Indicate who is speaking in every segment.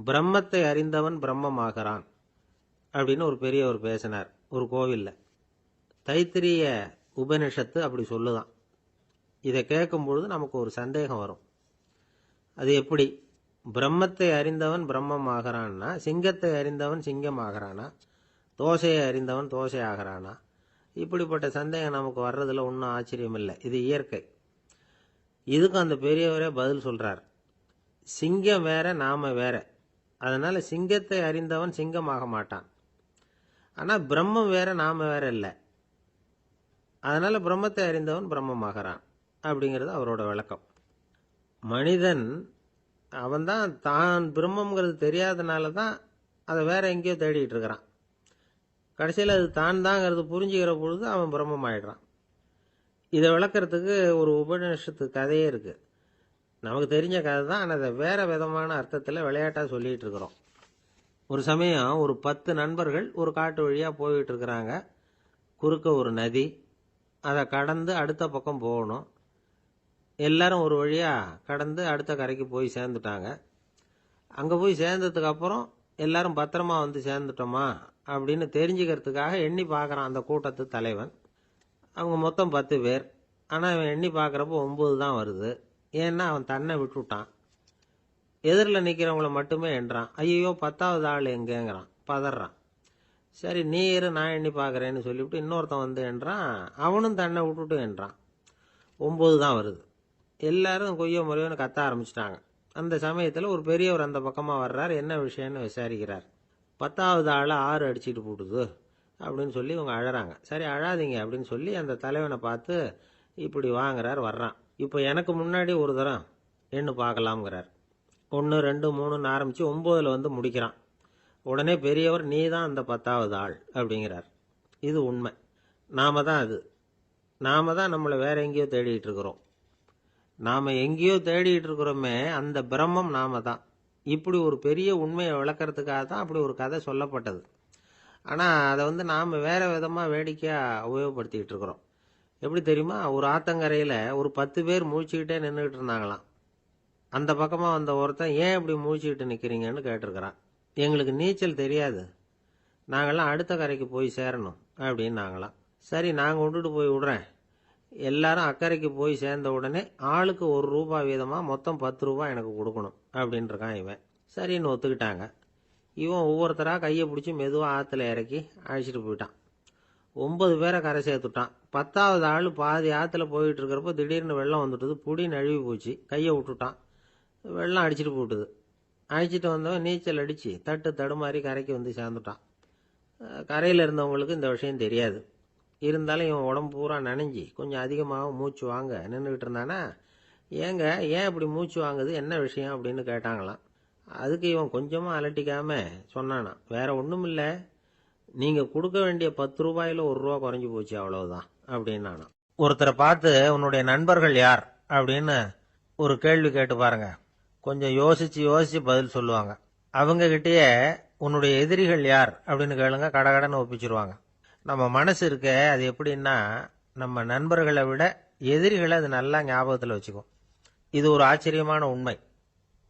Speaker 1: பிரம்மத்தை அறிந்தவன் பிரம்மமாகிறான் அப்படின்னு ஒரு பெரியவர் பேசினார் ஒரு கோவில்ல. தைத்திரிய உபனிஷத்து அப்படி சொல்லுதான். இதை கேட்கும் பொழுது நமக்கு ஒரு சந்தேகம் வரும். அது எப்படி? பிரம்மத்தை அறிந்தவன் பிரம்மம் ஆகிறான்னா, சிங்கத்தை அறிந்தவன் சிங்கம் ஆகிறானா, தோசையை அறிந்தவன் தோசை ஆகிறானா? இப்படிப்பட்ட சந்தேகம் நமக்கு வர்றதுல ஒன்றும் ஆச்சரியம் இல்லை. இது இயற்கை. இதுக்கு அந்த பெரியவரே பதில் சொல்றார். சிங்கம் வேற, நாம வேற. அதனால சிங்கத்தை அறிந்தவன் சிங்கம் ஆக மாட்டான். ஆனா பிரம்மம் வேற, நாம வேற இல்லை. அதனால பிரம்மத்தை அறிந்தவன் பிரம்மமாகிறான் அப்படிங்கிறது அவரோட விளக்கம். மனிதன் அவன்தான் தான் பிரம்மங்கிறது தெரியாதனால தான் அதை வேற எங்கேயோ தேடிட்டு இருக்கிறான். கடைசியில் அது தான் தாங்கிறது புரிஞ்சுக்கிற பொழுது அவன் பிரம்மம் ஆயிடுறான். இதை விளக்கறதுக்கு ஒரு உபநிஷத்து கதையே இருக்கு. நமக்கு தெரிஞ்ச கதை தான், ஆனால் அதை வேற விதமான அர்த்தத்தில் விளையாட்டாக சொல்லிட்டு இருக்கிறோம். ஒரு சமயம் ஒரு 10 நண்பர்கள் ஒரு காட்டு வழியாக போயிட்டு இருக்கிறாங்க. குறுக்க ஒரு நதி, அதை கடந்து அடுத்த பக்கம் போகணும். எல்லாரும் ஒரு வழியாக கடந்து அடுத்த கரைக்கு போய் சேர்ந்துட்டாங்க. அங்கே போய் சேர்ந்ததுக்கு அப்புறம் எல்லாரும் பத்திரமா வந்து சேர்ந்துட்டோமா அப்படின்னு தெரிஞ்சுக்கிறதுக்காக எண்ணி பார்க்குறான் அந்த கூட்டத்து தலைவன். அவங்க மொத்தம் 10 பேர். ஆனால் அவன் எண்ணி பார்க்குறப்போ 9 தான் வருது. ஏன்னா அவன் தன்னை விட்டுவிட்டான். எதிரில் நிற்கிறவங்கள மட்டுமே எண்றான். ஐயோ 10வது ஆள் எங்கேங்கிறான், பதறான். சரி நீ இரு, நான் எண்ணி பார்க்குறேன்னு சொல்லிவிட்டு இன்னொருத்தன் வந்து எண்றான். அவனும் தன்னை விட்டுட்டு எண்றான். 9 தான் வருது. எல்லாரும் கொய்ய முறையோன்னு கத்த ஆரம்பிச்சிட்டாங்க. அந்த சமயத்தில் ஒரு பெரியவர் அந்த பக்கமாக வர்றார். என்ன விஷயம்னு விசாரிக்கிறார். 10வது ஆளை 6 அடிச்சுட்டு போட்டுது அப்படின்னு சொல்லி இவங்க அழறாங்க. சரி அழாதீங்க அப்படின்னு சொல்லி அந்த தலைவனை பார்த்து இப்படி வாங்குறார். வர்றான். இப்போ எனக்கு முன்னாடி ஒரு தரம் எண்ணு பார்க்கலாம்ங்கிறார். 1 2 3ன்னு ஆரம்பித்து 9ல் வந்து முடிக்கிறான். உடனே பெரியவர் நீ தான் அந்த 10வது ஆள் அப்படிங்கிறார். இது உண்மை. நாம தான் அது. நாம தான் நம்மளை வேற எங்கேயோ தேடிட்டு இருக்கிறோம். நாம எங்கேயோ தேடிட்டு இருக்கிறோமே, அந்த பிரம்மம் நாம தான். இப்படி ஒரு பெரிய உண்மையை விளக்கறதுக்காக தான் அப்படி ஒரு கதை சொல்லப்பட்டது. ஆனால் அதை வந்து நாம் வேற விதமாக வேடிக்கையாக உபயோகப்படுத்திக்கிட்டு இருக்கிறோம். எப்படி தெரியுமா? ஒரு ஆத்தங்கரையில் ஒரு 10 பேர் முழிச்சுக்கிட்டே நின்றுக்கிட்டு இருந்தாங்களாம். அந்த பக்கமாக வந்த ஒருத்தன் ஏன் இப்படி முழிச்சுக்கிட்டு நிற்கிறீங்கன்னு கேட்டிருக்கிறான். எங்களுக்கு நீச்சல் தெரியாது, நாங்கள்லாம் அடுத்த கரைக்கு போய் சேரணும் அப்படின்னு நாங்களாம். சரி நாங்கள் விட்டுட்டு போய் விடுறேன். எல்லாரும் அக்கறைக்கு போய் சேர்ந்த உடனே ஆளுக்கு ₹1 வீதமாக மொத்தம் ₹10 எனக்கு கொடுக்கணும் அப்படின்னு இருக்கான் இவன். சரின்னு ஒத்துக்கிட்டாங்க. இவன் ஒவ்வொருத்தராக கையை பிடிச்சி மெதுவாக ஆற்றுல இறக்கி அழைச்சிட்டு போயிட்டான். 9 பேரை கரை சேர்த்துட்டான். 10வது ஆள் பாதி ஆற்றுல போயிட்டு இருக்கிறப்போ திடீர்னு வெள்ளம் வந்துட்டுது. புடி நழுவி போச்சு. கையை விட்டுட்டான். வெள்ளம் அடிச்சிட்டு போட்டுது. அழைச்சிட்டு வந்தவன் நீச்சல் அடித்து தட்டு தடுமாறி கரைக்கு வந்து சேர்ந்துட்டான். கரையில் இருந்தவங்களுக்கு இந்த விஷயம் தெரியாது. இருந்தாலும் இவன் உடம்பு பூரா நனைஞ்சி கொஞ்சம் அதிகமாக மூச்சு வாங்க நின்றுக்கிட்டு இருந்தானா, ஏங்க ஏன் இப்படி மூச்சு வாங்குது, என்ன விஷயம் அப்படின்னு கேட்டாங்களாம். அதுக்கு இவன் கொஞ்சமாக அலட்டிக்காம சொன்னானா, வேற ஒன்றும் இல்லை, நீங்கள் கொடுக்க வேண்டிய ₹10 ₹1 குறைஞ்சி போச்சு அவ்வளவுதான் அப்படின்னானா. ஒருத்தரை பார்த்து உன்னுடைய நண்பர்கள் யார் அப்படின்னு ஒரு கேள்வி கேட்டு பாருங்க. கொஞ்சம் யோசிச்சு யோசிச்சு பதில் சொல்லுவாங்க. அவங்க கிட்டேயே உன்னுடைய எதிரிகள் யார் அப்படின்னு கேளுங்க, கடகடன்னு ஒப்பிச்சிருவாங்க. நம்ம மனசு இருக்க, அது எப்படின்னா நம்ம நண்பர்களை விட எதிரிகளை அது நல்லா ஞாபகத்தில் வச்சுக்கும். இது ஒரு ஆச்சரியமான உண்மை.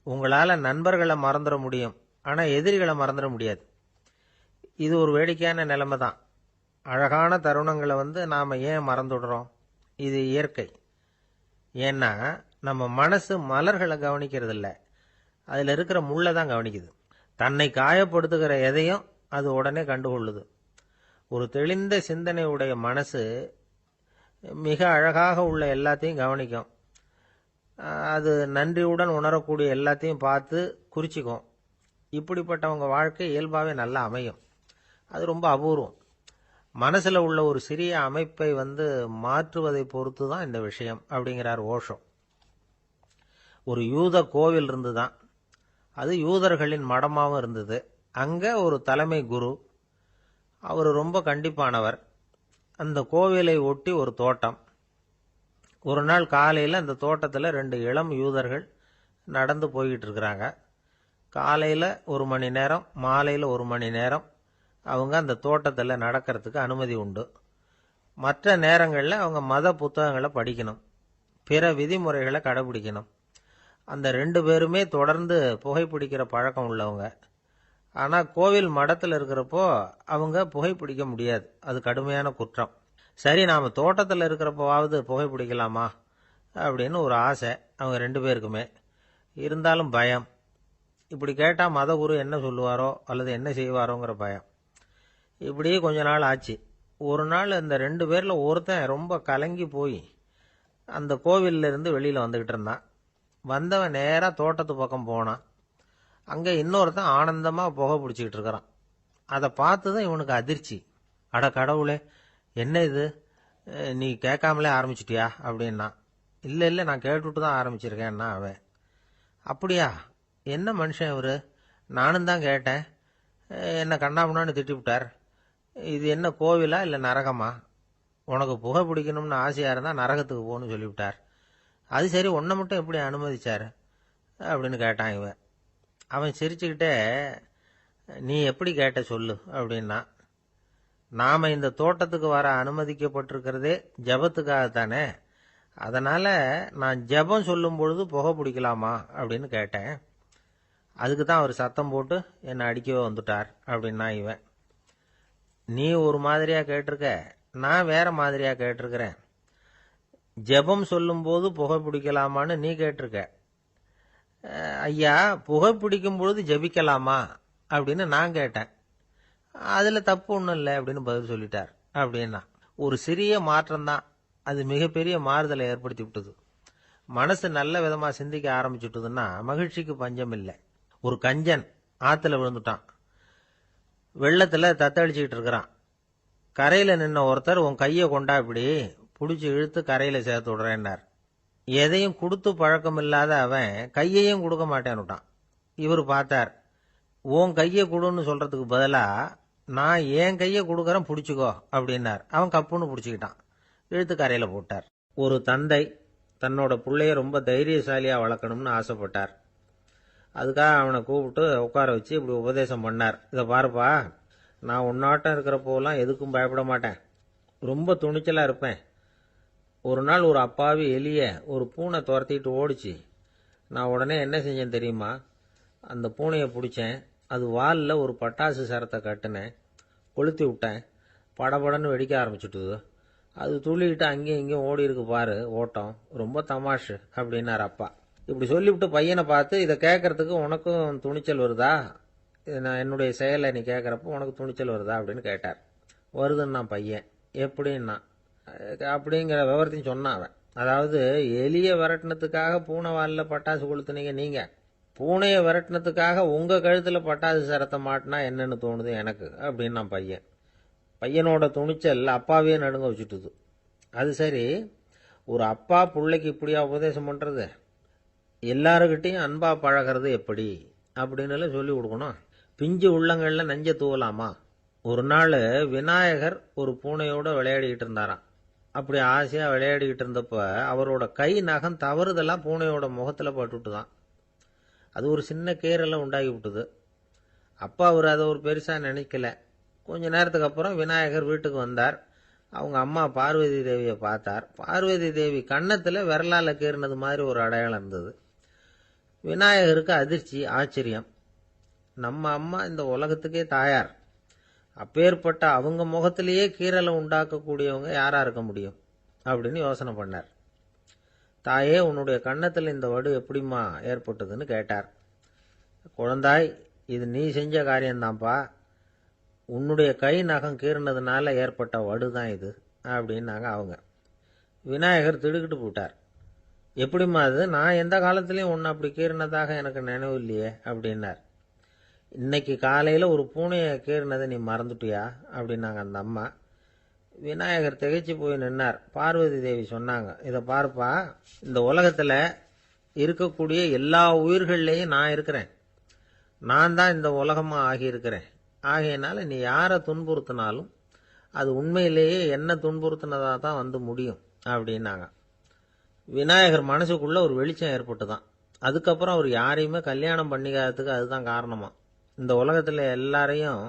Speaker 1: உங்களால் நண்பர்களை மறந்துட முடியும், ஆனால் எதிரிகளை மறந்துட முடியாது. இது ஒரு வேடிக்கையான நிலைமை தான். அழகான தருணங்களை வந்து நாம் ஏன் மறந்துடுறோம்? இது இயற்கை. ஏன்னா நம்ம மனசு மலர்களை கவனிக்கிறது இல்லை, அதில் இருக்கிற முள்ளை தான் கவனிக்குது. தன்னை காயப்படுத்துகிற எதையும் அது உடனே கண்டுகொள்ளுது. ஒரு தெளிந்த சிந்தனை உடைய மனசு மிக அழகாக உள்ள எல்லாத்தையும் கவனிக்கும். அது நன்றியுடன் உணரக்கூடிய எல்லாத்தையும் பார்த்து குறிச்சிக்கும். இப்படிப்பட்டவங்க வாழ்க்கை இயல்பாகவே நல்லா அமையும். அது ரொம்ப அபூர்வம். மனசில் உள்ள ஒரு சிறிய அமைப்பை வந்து மாற்றுவதை பொறுத்து தான் இந்த விஷயம் அப்படிங்கிறார் ஓஷோ. ஒரு யூத கோவில் இருந்துதான். அது யூதர்களின் மடமாகவும் இருந்தது. அங்கே ஒரு தலைமை குரு, அவர் ரொம்ப கண்டிப்பானவர். அந்த கோவிலை ஒட்டி ஒரு தோட்டம். ஒரு நாள் காலையில் அந்த தோட்டத்தில் 2 இளம் யூதர்கள் நடந்து போய்கிட்டு இருக்கிறாங்க. காலையில் 1 மணி நேரம், மாலையில் 1 மணி நேரம் அவங்க அந்த தோட்டத்தில் நடக்கிறதுக்கு அனுமதி உண்டு. மற்ற நேரங்களில் அவங்க மத புத்தகங்களை படிக்கணும், பிற விதிமுறைகளை கடைபிடிக்கணும். அந்த 2 பேருமே தொடர்ந்து புகைப்பிடிக்கிற பழக்கம் உள்ளவங்க. ஆனால் கோவில் மடத்தில் இருக்கிறப்போ அவங்க புகைப்பிடிக்க முடியாது, அது கடுமையான குற்றம். சரி, நாம் தோட்டத்தில் இருக்கிறப்போவாவது புகைப்பிடிக்கலாமா அப்படின்னு ஒரு ஆசை அவங்க 2 பேருக்குமே. இருந்தாலும் பயம். இப்படி கேட்டால் மதகுரு என்ன சொல்லுவாரோ அல்லது என்ன செய்வாரோங்கிற பயம். இப்படியே கொஞ்ச நாள் ஆச்சு. ஒரு நாள் இந்த 2 பேரில் ஒருத்தன் ரொம்ப கலங்கி போய் அந்த கோவில்ல இருந்து வெளியில் வந்துக்கிட்டு இருந்தான். வந்தவன் நேராக தோட்டத்து பக்கம் போனான். அங்கே இன்னொருத்தன் ஆனந்தமாக புகை பிடிச்சிக்கிட்டு இருக்கிறான். அதை பார்த்து தான் இவனுக்கு அதிர்ச்சி. அட கடவுளே, என்ன இது, நீ கேட்காமலே ஆரம்பிச்சிட்டியா அப்படின்னா. இல்லை இல்லை, நான் கேட்டுவிட்டு தான் ஆரம்பிச்சிருக்கேன்னா அவன். அப்படியா, என்ன மனுஷன் இவர், நானும் தான் கேட்டேன், என்ன கண்ணாமுன்னான்னு திட்டிவிட்டார். இது என்ன கோவிலா இல்லை நரகமா? உனக்கு புகை பிடிக்கணும்னு ஆசையாக இருந்தால் நரகத்துக்கு போகணும்னு சொல்லிவிட்டார். அது சரி, உன்னை மட்டும் எப்படி அனுமதிச்சார் அப்படின்னு கேட்டான் இவன். அவன் சிரிச்சுக்கிட்டே, நீ எப்படி கேட்ட சொல்லு அப்படின்னா. நாம் இந்த தோட்டத்துக்கு வர அனுமதிக்கப்பட்டிருக்கிறதே ஜபத்துக்காகத்தானே, அதனால் நான் ஜபம் சொல்லும் பொழுது புகை பிடிக்கலாமா அப்படின்னு கேட்டேன். அதுக்கு தான் அவர் சத்தம் போட்டு என்னை அடிக்கவே வந்துட்டார் அப்படின்னா இவன். நீ ஒரு மாதிரியாக கேட்டிருக்க, நான் வேற மாதிரியாக கேட்டிருக்கிறேன். ஜெபம் சொல்லும்போது புகை பிடிக்கலாமான்னு நீ கேட்டிருக்க. ஐயா, புகை பிடிக்கும் பொழுது ஜெபிக்கலாமா அப்படின்னு நான் கேட்டேன். அதில் தப்பு ஒன்றும் இல்லை அப்படின்னு பதில் சொல்லிட்டார் அப்படின்னா. ஒரு சிறிய மாற்றம்தான், அது மிகப்பெரிய மாறுதலை ஏற்படுத்தி விட்டது. மனசு நல்ல விதமாக சிந்திக்க ஆரம்பிச்சுட்டுதுன்னா மகிழ்ச்சிக்கு பஞ்சம் இல்லை. ஒரு கஞ்சன் ஆற்றுல விழுந்துட்டான். வெள்ளத்தில் தத்தளிச்சுக்கிட்டு இருக்கிறான். கரையில் நின்ன ஒருத்தர், உன் கையை கொண்டா இப்படி பிடிச்சி இழுத்து கரையில் சேர்த்து விடுறேன்னார். எதையும் கொடுத்து பழக்கம் இல்லாத அவன் கையையும் கொடுக்க மாட்டேன்னுட்டான். இவர் பார்த்தார். உன் கையை கொடுன்னு சொல்றதுக்கு பதிலாக நான் என் கையை கொடுக்குறேன் பிடிச்சிக்கோ அப்படின்னார். அவன் கப்புன்னு பிடிச்சிக்கிட்டான், இழுத்து கரையில் போட்டார். ஒரு தந்தை தன்னோட பிள்ளைய ரொம்ப தைரியசாலியாக வளர்க்கணும்னு ஆசைப்பட்டார். அதுக்காக அவனை கூப்பிட்டு உட்கார வச்சு இப்படி உபதேசம் பண்ணார். இதை பாருப்பா, நான் உன்னாட்டம் இருக்கிறப்போலாம் எதுக்கும் பயப்பட மாட்டேன், ரொம்ப துணிச்சலாக இருப்பேன். ஒரு நாள் ஒரு அப்பாவி எலிய ஒரு பூனை துரத்திட்டு ஓடிச்சு. நான் உடனே என்ன செஞ்சேன் தெரியுமா? அந்த பூனையை பிடிச்சேன், அது வாலில் ஒரு பட்டாசு சரத்தை கட்டினேன், கொளுத்தி விட்டேன். படபடன்னு வெடிக்க ஆரம்பிச்சுட்டுது. அது துள்ளிக்கிட்டு அங்கேயும் இங்கேயும் ஓடி இருக்கு பாரு ஓட்டம், ரொம்ப தமாஷு அப்படின்னார் அப்பா. இப்படி சொல்லிவிட்டு பையனை பார்த்து, இதை கேட்கறதுக்கு உனக்கும் துணிச்சல் வருதா, நான் என்னுடைய செயலை நீ கேட்குறப்போ உனக்கு துணிச்சல் வருதா அப்படின்னு கேட்டார். வருதுன்னா பையன். எப்படின்னா அப்படிங்கிற விவரத்தையும் சொன்னான் அவன். அதாவது, எலியை விரட்டினத்துக்காக பூனை வாலில் பட்டாசு கொளுத்துனீங்க நீங்கள், பூனையை விரட்டினத்துக்காக உங்கள் கழுத்தில் பட்டாசு சரத்தை மாட்டினா என்னன்னு தோணுது எனக்கு அப்படின்னா பையன். பையனோட துணிச்சல் அப்பாவே நடுங்க வச்சுட்டுது. அது சரி, ஒரு அப்பா பிள்ளைக்கு இப்படியா உபதேசம் பண்ணுறது? எல்லாருக்கிட்டையும் அன்பா பழகிறது எப்படி அப்படின்னு சொல்லி கொடுக்கணும். பிஞ்சு உள்ளங்களில் நஞ்ச தூவலாமா? ஒரு நாள் விநாயகர் ஒரு பூனையோடு விளையாடிக்கிட்டு இருந்தாராம். அப்படி ஆசையாக விளையாடிக்கிட்டு இருந்தப்ப அவரோட கை நகம் தவறுதெல்லாம் பூனையோட முகத்தில் பட்டுட்டு தான். அது ஒரு சின்ன கீறலை உண்டாகி விட்டுது. அப்பா அவர் அதை ஒரு பெருசாக நினைக்கல. கொஞ்ச நேரத்துக்கு அப்புறம் விநாயகர் வீட்டுக்கு வந்தார். அவங்க அம்மா பார்வதி தேவியை பார்த்தார். பார்வதி தேவி கன்னத்தில் விரலால் கீறினது மாதிரி ஒரு அடையாளம் இருந்தது. விநாயகருக்கு அதிர்ச்சி, ஆச்சரியம். நம்ம அம்மா இந்த உலகத்துக்கே தாயார், அப்பேற்பட்ட அவங்க முகத்திலேயே கீறலை உண்டாக்கக்கூடியவங்க யாரா இருக்க முடியும் அப்படின்னு யோசனை பண்ணார். தாயே, உன்னுடைய கன்னத்தில் இந்த வடு எப்படிம்மா ஏற்பட்டதுன்னு கேட்டார். குழந்தாய், இது நீ செஞ்ச காரியம்தான்ப்பா, உன்னுடைய கை நகம் கீறினதுனால ஏற்பட்ட வடு தான் இது அப்படின்னாங்க அவங்க. விநாயகர் திடுக்கிட்டு போட்டார். எப்படிம்மா அது? நான் எந்த காலத்துலேயும் ஒன்று அப்படி கீறினதாக எனக்கு நினைவு இல்லையே அப்படின்னார். இன்னைக்கு காலையில் ஒரு பூனையை கீறினதை நீ மறந்துட்டியா அப்படின்னாங்க அந்த அம்மா. விநாயகர் திகைச்சு போய் நின்னார். பார்வதி தேவி சொன்னாங்க, இதை பார்ப்பா, இந்த உலகத்தில் இருக்கக்கூடிய எல்லா உயிர்கள்லேயும் நான் இருக்கிறேன், நான் தான் இந்த உலகமாக ஆகியிருக்கிறேன். ஆகையினால நீ யாரை துன்புறுத்தினாலும் அது உண்மையிலேயே என்ன துன்புறுத்தினதாக தான் வந்து முடியும் அப்படின்னாங்க. விநாயகர் மனசுக்குள்ள ஒரு வெளிச்சம் ஏற்பட்டு தான். அதுக்கப்புறம் அவர் யாரையுமே கல்யாணம் பண்ணிக்காததுக்கு அதுதான் காரணமா. இந்த உலகத்தில் எல்லாரையும்,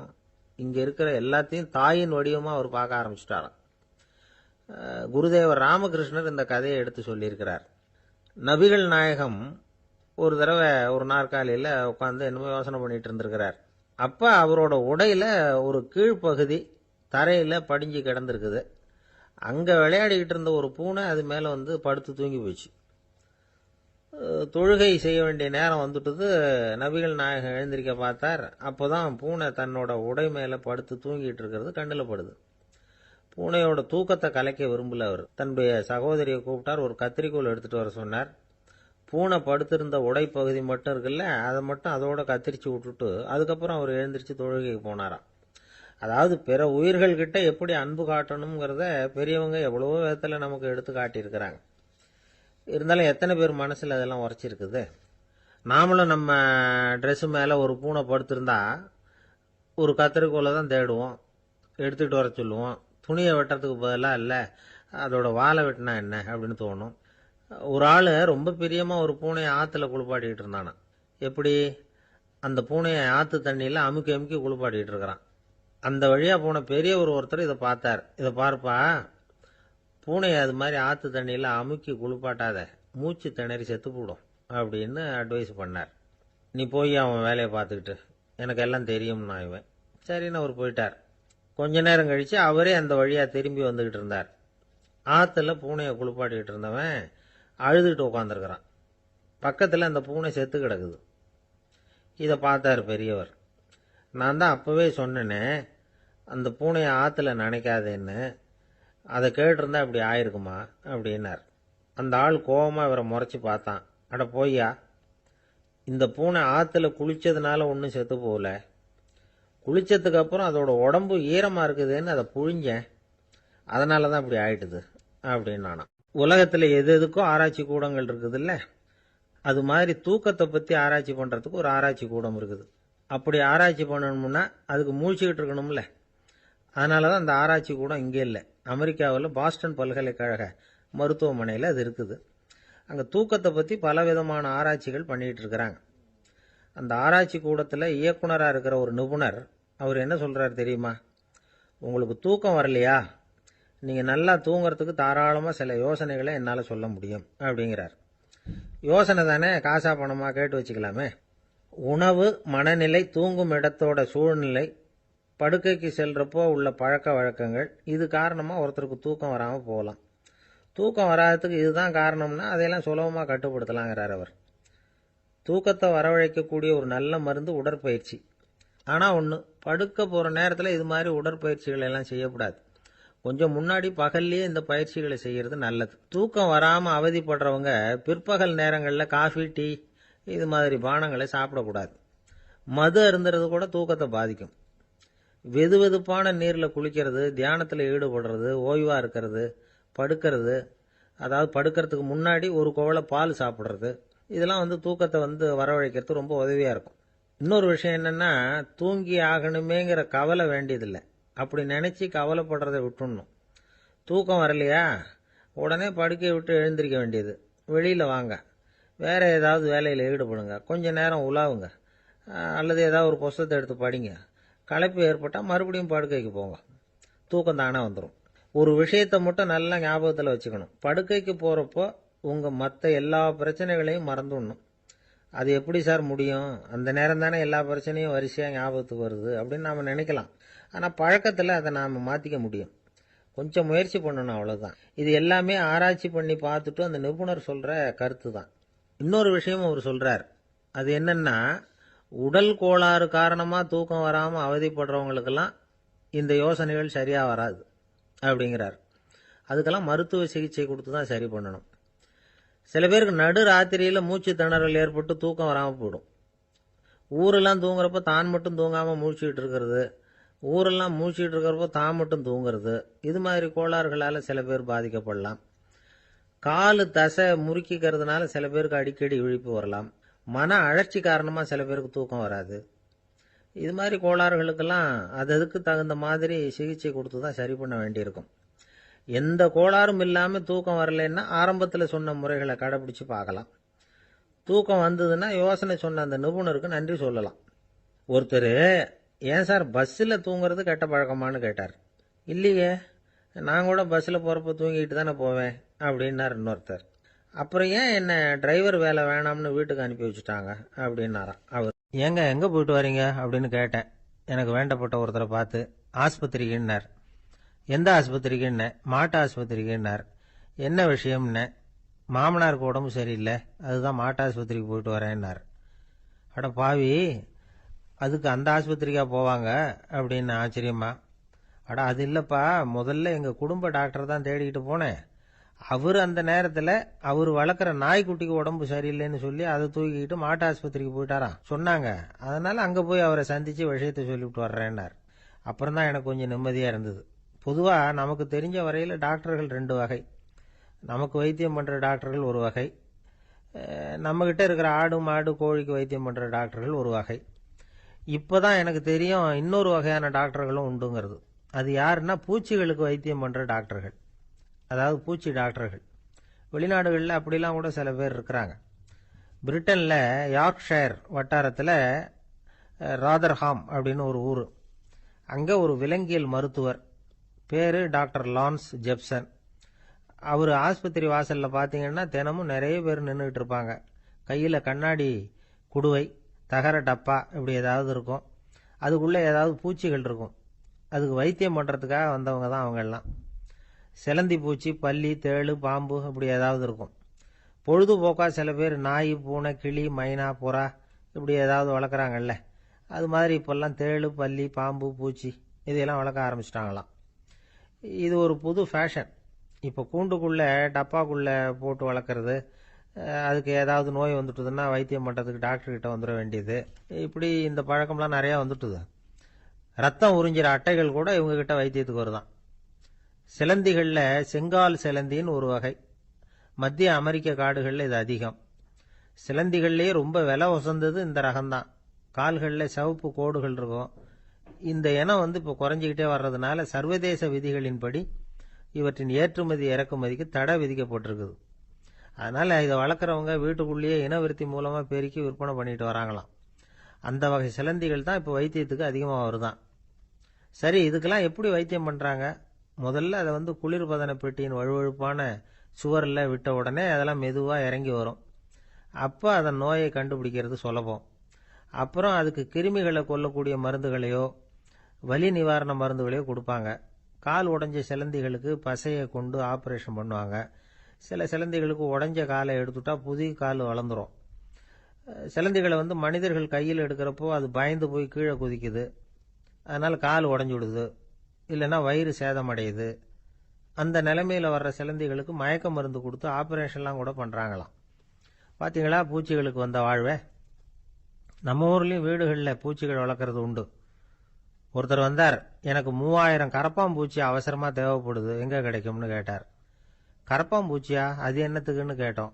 Speaker 1: இங்கே இருக்கிற எல்லாத்தையும் தாயின் வடிவமாக அவர் பார்க்க ஆரம்பிச்சிட்டாராம். குருதேவர் ராமகிருஷ்ணர் இந்த கதையை எடுத்து சொல்லியிருக்கிறார். நபிகள் நாயகம் ஒரு தடவை ஒரு நாற்காலியில் உட்காந்து என்னமோ யோசனை பண்ணிட்டு இருந்திருக்கிறார். அப்போ அவரோட உடையில ஒரு கீழ்ப்பகுதி தரையில் படிஞ்சு கிடந்திருக்குது. அங்கே விளையாடிக்கிட்டு இருந்த ஒரு பூனை அது மேலே வந்து படுத்து தூங்கி போச்சு. தொழுகை செய்ய வேண்டிய நேரம் வந்துட்டது. நபிகள் நாயகம் எழுந்திருக்க பார்த்தார். அப்போதான் பூனை தன்னோட உடை மேலே படுத்து தூங்கிட்டு இருக்கிறது கண்ணில் படுது. பூனையோட தூக்கத்தை கலைக்க விரும்பல அவர். தன்னுடைய சகோதரியை கூப்பிட்டார். ஒரு கத்திரிக்கோல் எடுத்துட்டு வர சொன்னார். பூனை படுத்திருந்த உடை பகுதி மட்டும் இருக்குல்ல, அதை மட்டும் அதோட கத்திரிச்சு விட்டுட்டு அதுக்கப்புறம் அவர் எழுந்திரிச்சு தொழுகைக்கு போனாராம். அதாவது பிற உயிர்கள்கிட்ட எப்படி அன்பு காட்டணுங்கிறத பெரியவங்க எவ்வளவோ விதத்தில் நமக்கு எடுத்து காட்டியிருக்கிறாங்க. இருந்தாலும் எத்தனை பேர் மனசில் அதெல்லாம் உரைச்சிருக்குது. நாமளும் நம்ம ட்ரெஸ்ஸு மேலே ஒரு பூனை படுத்திருந்தா ஒரு கத்திரிக்கோலை தான் தேடுவோம், எடுத்துகிட்டு வர சொல்லுவோம். துணியை வெட்டுறதுக்கு பதிலாக இல்லை அதோட வாழை வெட்டினா என்ன அப்படின்னு தோணும். ஒரு ஆள் ரொம்ப பிரியமாக ஒரு பூனையை ஆற்றுல குளிப்பாட்டிக்கிட்டு இருந்தானா. எப்படி? அந்த பூனையை ஆற்று தண்ணியில் அமுக்கி அமுக்கி குளிப்பாட்டிக்கிட்டு இருக்கிறான். அந்த வழியாக போன பெரிய ஒருத்தர் இதை பார்த்தார். இதை பார்ப்பா, பூனையை அது மாதிரி ஆற்று தண்ணியில் அமுக்கி குளிப்பாட்டாத, மூச்சு திணறி செத்து போடும் அப்படின்னு அட்வைஸ் பண்ணார். நீ போய் அவன் வேலையை பார்த்துக்கிட்டு, எனக்கு எல்லாம் தெரியும்னா இவன். சரின்னு அவர் போயிட்டார். கொஞ்ச நேரம் கழித்து அவரே அந்த வழியாக திரும்பி வந்துக்கிட்டு இருந்தார். ஆற்றுல பூனையை குளிப்பாட்டிக்கிட்டு இருந்தவன் அழுதுகிட்டு உட்காந்துருக்கிறான். பக்கத்தில் அந்த பூனை செத்து கிடக்குது. இதை பார்த்தார் பெரியவர். நான் தான் அப்போவே சொன்னேனே அந்த பூனையை ஆற்றுல நினைக்காதேன்னு, அதை கேட்டிருந்தா இப்படி ஆயிருக்குமா அப்படின்னார். அந்த ஆள் கோபமாக இவரை முறைச்சி பார்த்தான். அட போய்யா, இந்த பூனை ஆற்றுல குளித்ததுனால ஒன்றும் செத்து போகல, குளித்ததுக்கு அப்புறம் அதோட உடம்பு ஈரமாக இருக்குதுன்னு அதை புழிஞ்சேன், அதனால தான் இப்படி ஆயிட்டுது அப்படின்னு நானா. உலகத்தில் எது எதுக்கும் ஆராய்ச்சி கூடங்கள் இருக்குதுல்ல, அது மாதிரி தூக்கத்தை பற்றி ஆராய்ச்சி பண்ணுறதுக்கு ஒரு ஆராய்ச்சி கூடம் இருக்குது. அப்படி ஆராய்ச்சி பண்ணணும்னா அதுக்கு மூழ்கிக்கிட்டு இருக்கணும்ல. அதனால தான் அந்த ஆராய்ச்சி கூடம் இங்கே இல்லை. அமெரிக்காவில் பாஸ்டன் பல்கலைக்கழக மருத்துவமனையில் அது இருக்குது. அங்கே தூக்கத்தை பற்றி பலவிதமான ஆராய்ச்சிகள் பண்ணிகிட்டு இருக்கிறாங்க. அந்த ஆராய்ச்சி கூடத்தில் இயக்குனராக இருக்கிற ஒரு நிபுணர் அவர் என்ன சொல்கிறார் தெரியுமா? உங்களுக்கு தூக்கம் வரலையா, நீங்கள் நல்லா தூங்குறதுக்கு தாராளமாக சில யோசனைகளை என்னால் சொல்ல முடியும் அப்படிங்கிறார். யோசனை தானே, காசா பணமாக கேட்டு வச்சுக்கலாமே. உணவு, மனநிலை, தூங்கும் இடத்தோட சூழ்நிலை, படுக்கைக்கு செல்றப்போ உள்ள பழக்க வழக்கங்கள், இது காரணமாக ஒருத்தருக்கு தூக்கம் வராமல் போகலாம். தூக்கம் வராததுக்கு இதுதான் காரணம்னா அதையெல்லாம் சுலபமாக கட்டுப்படுத்தலாங்கிறார் அவர். தூக்கத்தை வரவழைக்கக்கூடிய ஒரு நல்ல மருந்து உடற்பயிற்சி. ஆனால் ஒன்று, படுக்க போகிற நேரத்தில் இது மாதிரி உடற்பயிற்சிகள் எல்லாம் செய்யக்கூடாது. கொஞ்சம் முன்னாடி பகல்லையே இந்த பயிற்சிகளை செய்கிறது நல்லது. தூக்கம் வராமல் அவதிப்படுறவங்க பிற்பகல் நேரங்களில் காஃபி, டீ இது மாதிரி பானங்களை சாப்பிடக்கூடாது. மது அருந்துறது கூட தூக்கத்தை பாதிக்கும். வெது வெதுப்பான நீரில் குளிக்கிறது, தியானத்தில் ஈடுபடுறது, ஓய்வாக இருக்கிறது, படுக்கிறது, அதாவது படுக்கிறதுக்கு முன்னாடி ஒரு குவளை பால் சாப்பிட்றது, இதெல்லாம் தூக்கத்தை வரவழைக்கிறது ரொம்ப உதவியாக இருக்கும். இன்னொரு விஷயம் என்னென்னா, தூங்கி ஆகணுமேங்கிற கவலை வேண்டியதில்லை. அப்படி நினச்சி கவலைப்படுறதை விட்டுடணும். தூக்கம் வரலையா, உடனே படுக்கையை விட்டு எழுந்திருக்க வேண்டியது. வெளியில் வாங்க, வேறு ஏதாவது வேலையில் ஈடுபடுங்க, கொஞ்ச நேரம் உலாவுங்க, அல்லது ஏதாவது ஒரு புஸ்தகத்தை எடுத்து படிங்க. களைப்பு ஏற்பட்டால் மறுபடியும் படுக்கைக்கு போங்க, தூக்கம் தானே வந்துடும். ஒரு விஷயத்தை மட்டும் நல்லா ஞாபகத்தில் வச்சுக்கணும். படுக்கைக்கு போகிறப்போ உங்கள் மற்ற எல்லா பிரச்சனைகளையும் மறந்துடணும். அது எப்படி சார் முடியும், அந்த நேரம் தானே எல்லா பிரச்சனையும் வரிசையாக ஞாபகத்துக்கு வருது அப்படின்னு நாம் நினைக்கலாம். ஆனால் பழக்கத்தில் அதை நாம் மாற்றிக்க முடியும். கொஞ்சம் முயற்சி பண்ணணும், அவ்வளோதான். இது எல்லாமே ஆராய்ச்சி பண்ணி பார்த்துட்டு அந்த நிபுணர் சொல்கிற கருத்து தான். இன்னொரு விஷயமும் அவர் சொல்கிறார். அது என்னென்னா, உடல் கோளாறு காரணமாக தூக்கம் வராமல் அவதிப்படுறவங்களுக்கெல்லாம் இந்த யோசனைகள் சரியாக வராது அப்படிங்கிறார். அதுக்கெல்லாம் மருத்துவ சிகிச்சை கொடுத்து தான் சரி பண்ணணும். சில பேருக்கு நடு ராத்திரியில் மூச்சு திணறல் ஏற்பட்டு தூக்கம் வராமல் போயிடும். ஊரெல்லாம் தூங்குறப்ப தான் மட்டும் தூங்காமல் மூழ்கிட்டு இருக்கிறது, ஊரெல்லாம் மூழ்கிட்டு இருக்கிறப்போ தான் மட்டும் தூங்குறது, இது மாதிரி கோளாறுகளால் சில பேர் பாதிக்கப்படலாம். காலு தசை முறுக்கிக்கிறதுனால சில பேருக்கு அடிக்கடி விழிப்பு வரலாம். மன அழற்சி காரணமாக சில பேருக்கு தூக்கம் வராது. இது மாதிரி கோளாறுகளுக்கெல்லாம் அதுக்கு தகுந்த மாதிரி சிகிச்சை கொடுத்து தான் சரி பண்ண வேண்டியிருக்கும். எந்த கோளாறும் இல்லாமல் தூக்கம் வரலைன்னா ஆரம்பத்தில் சொன்ன முறைகளை கடைபிடிச்சு பார்க்கலாம். தூக்கம் வந்ததுன்னா யோசனை சொன்ன அந்த நிபுணருக்கு நன்றி சொல்லலாம். ஒருத்தர், ஏன் சார் பஸ்ஸில் தூங்குறது கெட்ட பழக்கமானு கேட்டார். இல்லையே, நான் கூட பஸ்ஸில் போகிறப்ப தூங்கிட்டு தானே போவேன் அப்படின்னார் இன்னொருத்தர். அப்புறம் ஏன் என்ன டிரைவர் வேலை வேணாம்னு வீட்டுக்கு அனுப்பி வச்சுட்டாங்க அப்படின்னாராம் அவர். ஏங்க எங்கே போயிட்டு வரீங்க அப்படின்னு கேட்டேன் எனக்கு வேண்டப்பட்ட ஒருத்தரை பார்த்து. ஆஸ்பத்திரிக்குன்னார். எந்த ஆஸ்பத்திரிக்குன்ன? மாட்டு ஆஸ்பத்திரிக்குன்னார். என்ன விஷயம்னு? மாமனாருக்கு உடம்பு சரியில்லை, அதுதான் மாட்டு ஆஸ்பத்திரிக்கு போயிட்டு வரேன்னார். அட பாவி, அதுக்கு அந்த ஆஸ்பத்திரிக்கா போவாங்க அப்படின்னு ஆச்சரியமா. அட அது இல்லைப்பா, முதல்ல எங்கள் குடும்ப டாக்டர் தான் தேடிக்கிட்டு போனேன். அவர் அந்த நேரத்தில் அவர் வளர்க்குற நாய்க்குட்டிக்கு உடம்பு சரியில்லைன்னு சொல்லி அதை தூக்கிக்கிட்டு மாட்டு ஆஸ்பத்திரிக்கு போயிட்டாராம் சொன்னாங்க. அதனால் அங்கே போய் அவரை சந்தித்து விஷயத்தை சொல்லிவிட்டு வர்றேன்னார். அப்புறம் தான் எனக்கு கொஞ்சம் நிம்மதியாக இருந்தது. பொதுவாக நமக்கு தெரிஞ்ச வரையில் டாக்டர்கள் 2 வகை. நமக்கு வைத்தியம் பண்ணுற டாக்டர்கள் ஒரு வகை, நம்மக்கிட்ட இருக்கிற ஆடு மாடு கோழிக்கு வைத்தியம் பண்ணுற டாக்டர்கள் ஒரு வகை. இப்போ தான் எனக்கு தெரியும் இன்னொரு வகையான டாக்டர்களும் உண்டுங்கிறது. அது யாருன்னா பூச்சிகளுக்கு வைத்தியம் பண்ணுற டாக்டர்கள், அதாவது பூச்சி டாக்டர்கள். வெளிநாடுகளில் அப்படிலாம் கூட சில பேர் இருக்கிறாங்க. பிரிட்டனில் யார்க்ஷயர் வட்டாரத்தில் ராதர்ஹாம் அப்படின்னு ஒரு ஊர். அங்கே ஒரு விலங்கியல் மருத்துவர் பேர் டாக்டர் லான்ஸ் ஜெப்சன். அவர் ஆஸ்பத்திரி வாசலில் பார்த்தீங்கன்னா தினமும் நிறைய பேர் நின்றுக்கிட்டு இருப்பாங்க. கையில் கண்ணாடி குடுவை, தகர டப்பா இப்படி ஏதாவது இருக்கும். அதுக்குள்ளே ஏதாவது பூச்சிகள் இருக்கும். அதுக்கு வைத்தியம் பண்ணுறதுக்காக வந்தவங்க தான் அவங்கெல்லாம். சிலந்தி பூச்சி, பல்லி, தேளு, பாம்பு இப்படி ஏதாவது இருக்கும். பொழுதுபோக்காக சில பேர் நாய், பூனை, கிளி, மைனா, புறா இப்படி ஏதாவது வளர்க்குறாங்கல்ல, அது மாதிரி இப்போல்லாம் தேளு, பல்லி, பாம்பு, பூச்சி இதையெல்லாம் வளர்க்க ஆரம்பிச்சிட்டாங்களாம். இது ஒரு புது ஃபேஷன். இப்போ கூண்டுக்குள்ளே டப்பாக்குள்ளே போட்டு வளர்க்குறது, அதுக்கு ஏதாவது நோய் வந்துட்டுதுன்னா வைத்தியம் பண்ணுறதுக்கு டாக்டர்கிட்ட வந்துட வேண்டியது, இப்படி இந்த பழக்கம்லாம் நிறையா வந்துட்டுது. ரத்தம் உறிஞ்சிற அட்டைகள் கூட இவங்ககிட்ட வைத்தியத்துக்கு வருதான். சிலந்திகளில் செங்கால் சிலந்தின்னு ஒரு வகை. மத்திய அமெரிக்க காடுகளில் இது அதிகம். சிலந்திகள்லேயே ரொம்ப விலை உசந்தது இந்த ரகம்தான். கால்களில் சிவப்பு கோடுகள் இருக்கும். இந்த இனம் இப்போ குறைஞ்சிக்கிட்டே வர்றதுனால சர்வதேச விதிகளின்படி இவற்றின் ஏற்றுமதி இறக்குமதிக்கு தடை விதிக்கப்பட்டிருக்குது. அதனால் இதை வளர்க்குறவங்க வீட்டுக்குள்ளேயே இனவிருத்தி மூலமாக பெருக்கி விற்பனை பண்ணிட்டு வராங்களாம். அந்த வகை சிலந்திகள் தான் இப்போ வைத்தியத்துக்கு அதிகமாக வருதான். சரி, இதுக்கெல்லாம் எப்படி வைத்தியம் பண்ணுறாங்க? முதல்ல அதை குளிர்பதன பெட்டியின் வழுவழுப்பான சுவரில் விட்ட உடனே அதெல்லாம் மெதுவாக இறங்கி வரும். அப்போ அதன் நோயை கண்டுபிடிக்கிறது சுலபம். அப்புறம் அதுக்கு கிருமிகளை கொல்லக்கூடிய மருந்துகளையோ வலி நிவாரண மருந்துகளையோ கொடுப்பாங்க. கால் உடைஞ்ச சிலந்திகளுக்கு பசையை கொண்டு ஆப்ரேஷன் பண்ணுவாங்க. சில சிலந்திகளுக்கு உடைஞ்ச காலை எடுத்துட்டா புதிய கால் வளர்ந்துடும். சிலந்திகளை மனிதர்கள் கையில் எடுக்கிறப்போ அது பயந்து போய் கீழே குதிக்குது. அதனால் கால் உடஞ்சி விடுது, இல்லைன்னா வயிறு சேதமடையுது. அந்த நிலைமையில் வர்ற சிலந்திகளுக்கு மயக்க மருந்து கொடுத்து ஆப்ரேஷன்லாம் கூட பண்ணுறாங்களாம். பார்த்தீங்களா பூச்சிகளுக்கு வந்த வாழ்வே. நம்ம ஊர்லேயும் வீடுகளில் பூச்சிகள் வளர்க்குறது உண்டு. ஒருத்தர் வந்தார், எனக்கு 3000 கரப்பாம்பூச்சி அவசரமாக தேவைப்படுது, எங்கே கிடைக்கும்னு கேட்டார். கரப்பாம்பூச்சியா? அது என்னத்துக்குன்னு கேட்டோம்.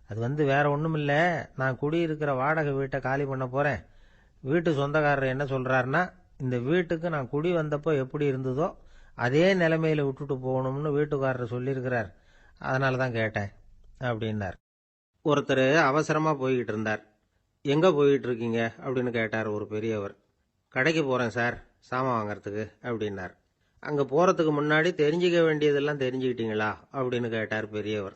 Speaker 1: அது வேற ஒன்றும் இல்லை, நான் குடியிருக்கிற வாடகை வீட்டை காலி பண்ண போகிறேன். வீட்டு சொந்தக்காரர் என்ன சொல்கிறாருன்னா, இந்த வீட்டுக்கு நான் குடி வந்தப்போ எப்படி இருந்ததோ அதே நிலைமையில் விட்டுட்டு போகணும்னு வீட்டுக்காரர் சொல்லியிருக்கிறார், அதனால தான் கேட்டேன் அப்படின்னார். ஒருத்தர் அவசரமாக போய்கிட்டு இருந்தார். எங்கே போய்கிட்டு இருக்கீங்க அப்படின்னு கேட்டார் ஒரு பெரியவர். கடைக்கு போகிறேன் சார், சாமான் வாங்கிறதுக்கு அப்படின்னார். அங்கே போகிறதுக்கு முன்னாடி தெரிஞ்சிக்க வேண்டியதெல்லாம் தெரிஞ்சுக்கிட்டீங்களா அப்படின்னு கேட்டார் பெரியவர்.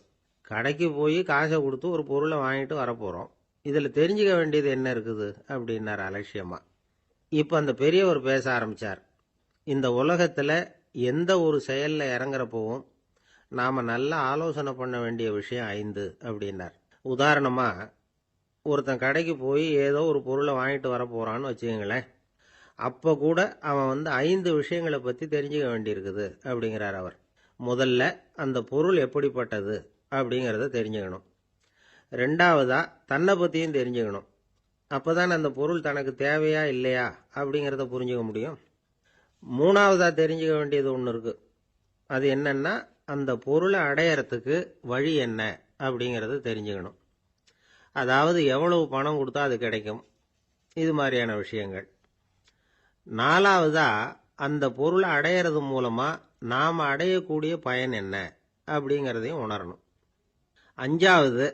Speaker 1: கடைக்கு போய் காசை கொடுத்து ஒரு பொருளை வாங்கிட்டு வரப்போகிறோம், இதில் தெரிஞ்சிக்க வேண்டியது என்ன இருக்குது அப்படின்னார் அலட்சியமாக. இப்போ அந்த பெரியவர் பேச ஆரம்பித்தார். இந்த உலகத்தில் எந்த ஒரு செயலில் இறங்குறப்போவும் நாம் நல்லா ஆலோசனை பண்ண வேண்டிய விஷயம் 5 அப்படின்னார். உதாரணமாக, ஒருத்தன் கடைக்கு போய் ஏதோ ஒரு பொருளை வாங்கிட்டு வர போகிறான்னு வச்சுக்கோங்களேன். அப்போ கூட அவன் 5 விஷயங்களை பற்றி தெரிஞ்சுக்க வேண்டியிருக்குது அப்படிங்கிறார் அவர். முதல்ல அந்த பொருள் எப்படிப்பட்டது அப்படிங்கிறத தெரிஞ்சுக்கணும். ரெண்டாவதா தன்னை பற்றியும் தெரிஞ்சுக்கணும். அப்போ தான் அந்த பொருள் தனக்கு தேவையா இல்லையா அப்படிங்கிறத புரிஞ்சுக்க முடியும். மூணாவதாக தெரிஞ்சுக்க வேண்டியது ஒன்று இருக்குது. அது என்னன்னா, அந்த பொருளை அடையறதுக்கு வழி என்ன அப்படிங்கிறத தெரிஞ்சுக்கணும். அதாவது எவ்வளவு பணம் கொடுத்தா அது கிடைக்கும், இது மாதிரியான விஷயங்கள். நாலாவதா அந்த பொருளை அடையிறது மூலமாக நாம் அடையக்கூடிய பயன் என்ன அப்படிங்கிறதையும் உணரணும். அஞ்சாவது,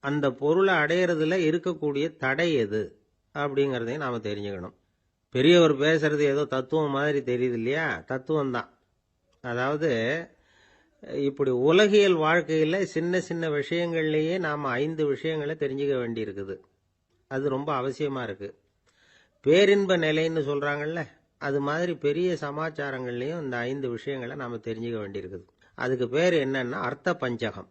Speaker 1: அந்த பொருளை அடையிறதுல இருக்கக்கூடிய தடை எது அப்படிங்கிறதையும் நாம் தெரிஞ்சுக்கணும். பெரியவர் பேசுறது ஏதோ தத்துவம் மாதிரி தெரியுது இல்லையா? தத்துவம்தான். அதாவது இப்படி உலகியல் வாழ்க்கையில் சின்ன சின்ன விஷயங்கள்லேயே நாம் 5 விஷயங்களை தெரிஞ்சுக்க வேண்டியிருக்குது. அது ரொம்ப அவசியமாக இருக்குது. பேரின்ப நிலைன்னு சொல்கிறாங்கல்ல, அது மாதிரி பெரிய சமாச்சாரங்கள்லேயும் இந்த 5 விஷயங்களை நாம் தெரிஞ்சுக்க வேண்டியிருக்குது. அதுக்கு பேர் என்னன்னா அர்த்த பஞ்சகம்.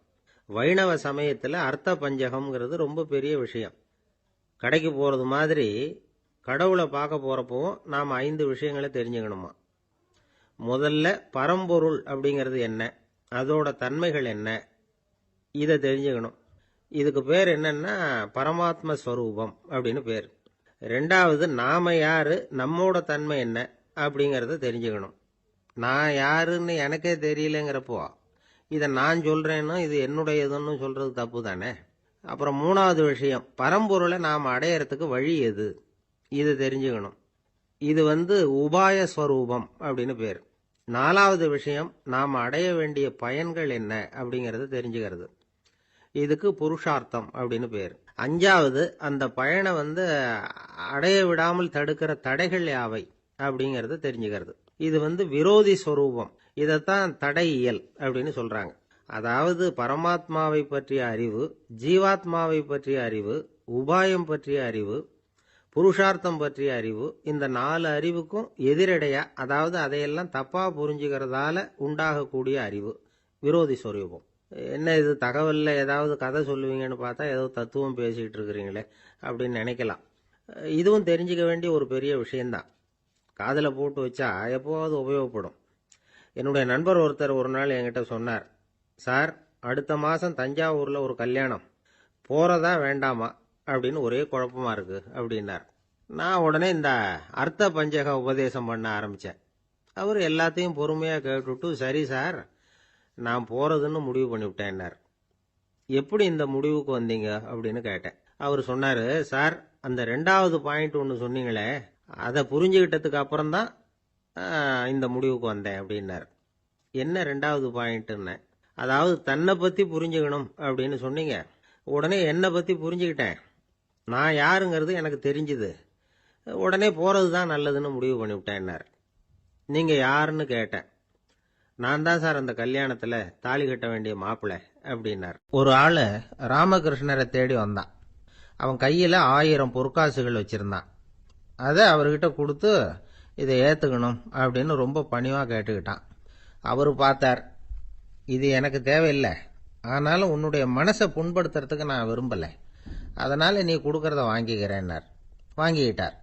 Speaker 1: வைணவ சமயத்தில் அர்த்த பஞ்சகம்ங்கிறது ரொம்ப பெரிய விஷயம். கடைக்கு போகிறது மாதிரி கடவுளை பார்க்க போகிறப்பவும் நாம் 5 விஷயங்களை தெரிஞ்சுக்கணுமா. முதல்ல பரம்பொருள் அப்படிங்கிறது என்ன, அதோட தன்மைகள் என்ன, இதை தெரிஞ்சுக்கணும். இதுக்கு பேர் என்னன்னா பரமாத்ம ஸ்வரூபம் அப்படின்னு பேர். ரெண்டாவது, நாம யாரு, நம்மோட தன்மை என்ன அப்படிங்கிறத தெரிஞ்சுக்கணும். நான் யாருன்னு எனக்கே தெரியலங்கிறப்போ இதை நான் சொல்றேன்னு இது என்னுடையதுன்னு சொல்றது தப்பு தானே. அப்புறம் மூணாவது விஷயம், பரம்பொருளை நாம் அடையறதுக்கு வழி எது, இது தெரிஞ்சுக்கணும். இது உபாய ஸ்வரூபம் அப்படின்னு பேர். நாலாவது விஷயம், நாம் அடைய வேண்டிய பயன்கள் என்ன அப்படிங்கிறது தெரிஞ்சுக்கிறது. இதுக்கு புருஷார்த்தம் அப்படின்னு பேர். அஞ்சாவது, அந்த பயனை அடைய விடாமல் தடுக்கிற தடைகள் யாவை அப்படிங்கிறது தெரிஞ்சுக்கிறது. இது விரோதி ஸ்வரூபம். இதைத்தான் தடையியல் அப்படின்னு சொல்றாங்க. அதாவது பரமாத்மாவை பற்றிய அறிவு, ஜீவாத்மாவை பற்றிய அறிவு, உபாயம் பற்றிய அறிவு, புருஷார்த்தம் பற்றிய அறிவு, இந்த 4 அறிவுக்கும் எதிரடையா, அதாவது அதையெல்லாம் தப்பா புரிஞ்சுக்கிறதால உண்டாகக்கூடிய அறிவு விரோதி ஸ்வரூபம். என்ன இது தகவல்ல ஏதாவது கதை சொல்லுவீங்கன்னு பார்த்தா ஏதோ தத்துவம் பேசிக்கிட்டு இருக்கிறீங்களே அப்படின்னு நினைக்கலாம். இதுவும் தெரிஞ்சுக்க வேண்டிய ஒரு பெரிய விஷயம்தான். காதில் போட்டு வச்சா எப்போவாவது உபயோகப்படும். என்னுடைய நண்பர் ஒருத்தர் ஒரு நாள் என்கிட்ட சொன்னார், சார், அடுத்த மாதம் தஞ்சாவூரில் ஒரு கல்யாணம், போகிறதா வேண்டாமா அப்படின்னு ஒரே குழப்பமாக இருக்குது அப்படின்னார். நான் உடனே இந்த அர்த்த பஞ்சக உபதேசம் பண்ண ஆரம்பித்தேன். அவர் எல்லாத்தையும் பொறுமையாக கேட்டுவிட்டு, சரி சார், நான் போகிறதுன்னு முடிவு பண்ணிவிட்டேன்னார். எப்படி இந்த முடிவுக்கு வந்தீங்க அப்படின்னு கேட்டேன். அவர் சொன்னார், சார், அந்த 2வது பாயிண்ட் ஒன்று சொன்னீங்களே, அதை புரிஞ்சுக்கிட்டதுக்கு அப்புறம்தான் இந்த முடிவுக்கு வந்தேன் அப்படின்னார். என்ன 2வது பாயிண்ட்டுன்னு? அதாவது தன்னை பற்றி புரிஞ்சுக்கணும் அப்படின்னு சொன்னீங்க. உடனே என்னை பற்றி புரிஞ்சுக்கிட்டேன், நான் யாருங்கிறது எனக்கு தெரிஞ்சுது, உடனே போகிறது தான் நல்லதுன்னு முடிவு பண்ணிவிட்டேன்னார். நீங்கள் யாருன்னு கேட்டேன். நான் தான் சார் அந்த கல்யாணத்தில் தாலி கட்ட வேண்டிய மாப்பிள்ளை அப்படின்னார். ஒரு ஆள் ராமகிருஷ்ணரை தேடி வந்தான். அவன் கையில் 1000 பொற்காசுகள் வச்சுருந்தான். அதை அவர்கிட்ட கொடுத்து இதை ஏற்றுக்கணும் அப்படின்னு ரொம்ப பணிவாக கேட்டுக்கிட்டான். அவர் பார்த்தார், இது எனக்கு தேவையில்லை, ஆனாலும் உன்னுடைய மனசை புண்படுத்துறதுக்கு நான் விரும்பலை, அதனால் நீ கொடுக்கறத வாங்கிக்கிறேன்னார். வாங்கிக்கிட்டார்.